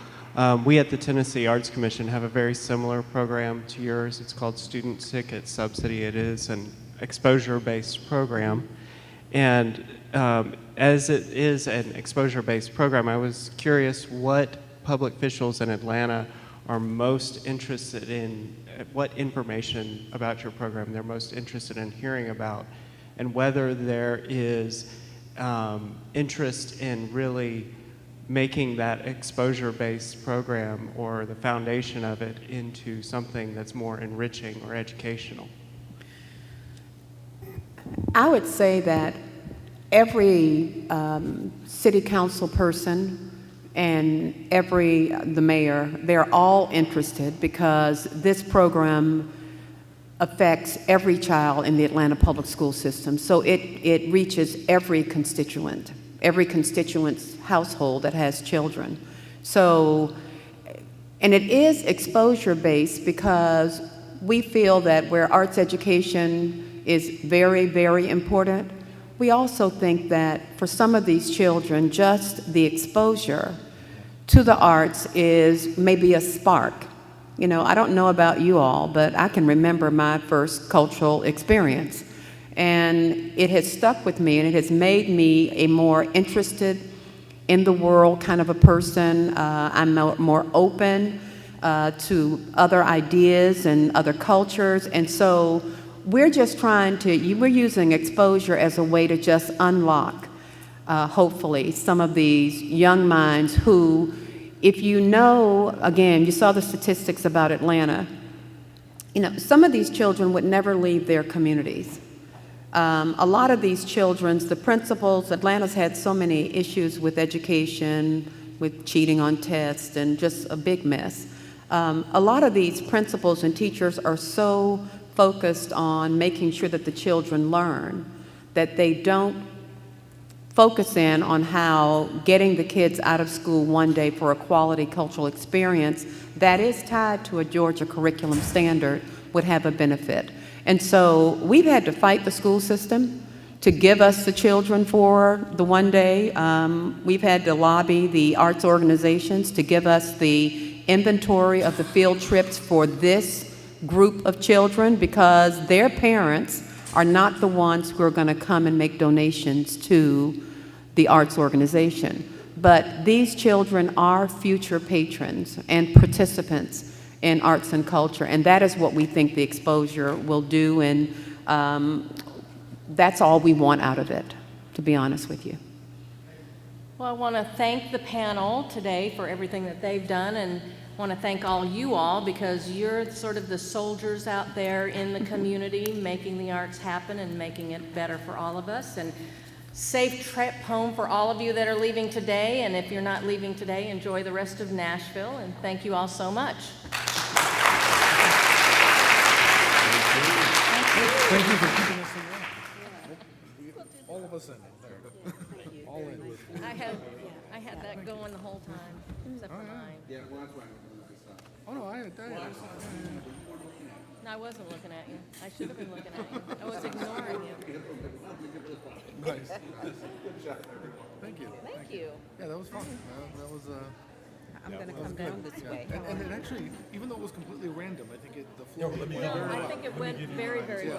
We at the Tennessee Arts Commission have a very similar program to yours. It's called Student Ticket Subsidy. It is an exposure-based program. And as it is an exposure-based program, I was curious what public officials in Atlanta are most interested in, what information about your program they're most interested in hearing about, and whether there is interest in really making that exposure-based program or the foundation of it into something that's more enriching or educational? I would say that every city council person and the mayor, they're all interested because this program affects every child in the Atlanta public school system. So it reaches every constituent's household that has children. So, and it is exposure-based because we feel that where arts education is very, very important, we also think that for some of these children, just the exposure to the arts is maybe a spark. You know, I don't know about you all, but I can remember my first cultural experience. And it has stuck with me, and it has made me a more interested in the world kind of a person. I'm more open to other ideas and other cultures. And so we're just we're using exposure as a way to just unlock, hopefully, some of these young minds who, if you know, again, you saw the statistics about Atlanta, you know, some of these children would never leave their communities. A lot of these children, the principals, Atlanta's had so many issues with education, with cheating on tests, and just a big mess. A lot of these principals and teachers are so focused on making sure that the children learn that they don't focus in on how getting the kids out of school one day for a quality cultural experience that is tied to a Georgia curriculum standard would have a benefit. And so we've had to fight the school system to give us the children for the one day. We've had to lobby the arts organizations to give us the inventory of the field trips for this group of children because their parents are not the ones who are going to come and make donations to the arts organization. But these children are future patrons and participants in arts and culture, and that is what we think the exposure will do, and that's all we want out of it, to be honest with you. Well, I want to thank the panel today for everything that they've done, and want to thank all you all because you're sort of the soldiers out there in the community making the arts happen and making it better for all of us. And safe trip home for all of you that are leaving today, and if you're not leaving today, enjoy the rest of Nashville, and thank you all so much. Thank you for keeping us in line. All of us in there. All in. I had that going the whole time, except for mine. Oh, no, I No, I wasn't looking at you. I should have been looking at you. I was ignoring you. Nice. Thank you. Thank you. Yeah, that was fun. That was, I'm going to come down this way. and it actually, even though it was completely random, I think the flow went very well. I think it went very, very well.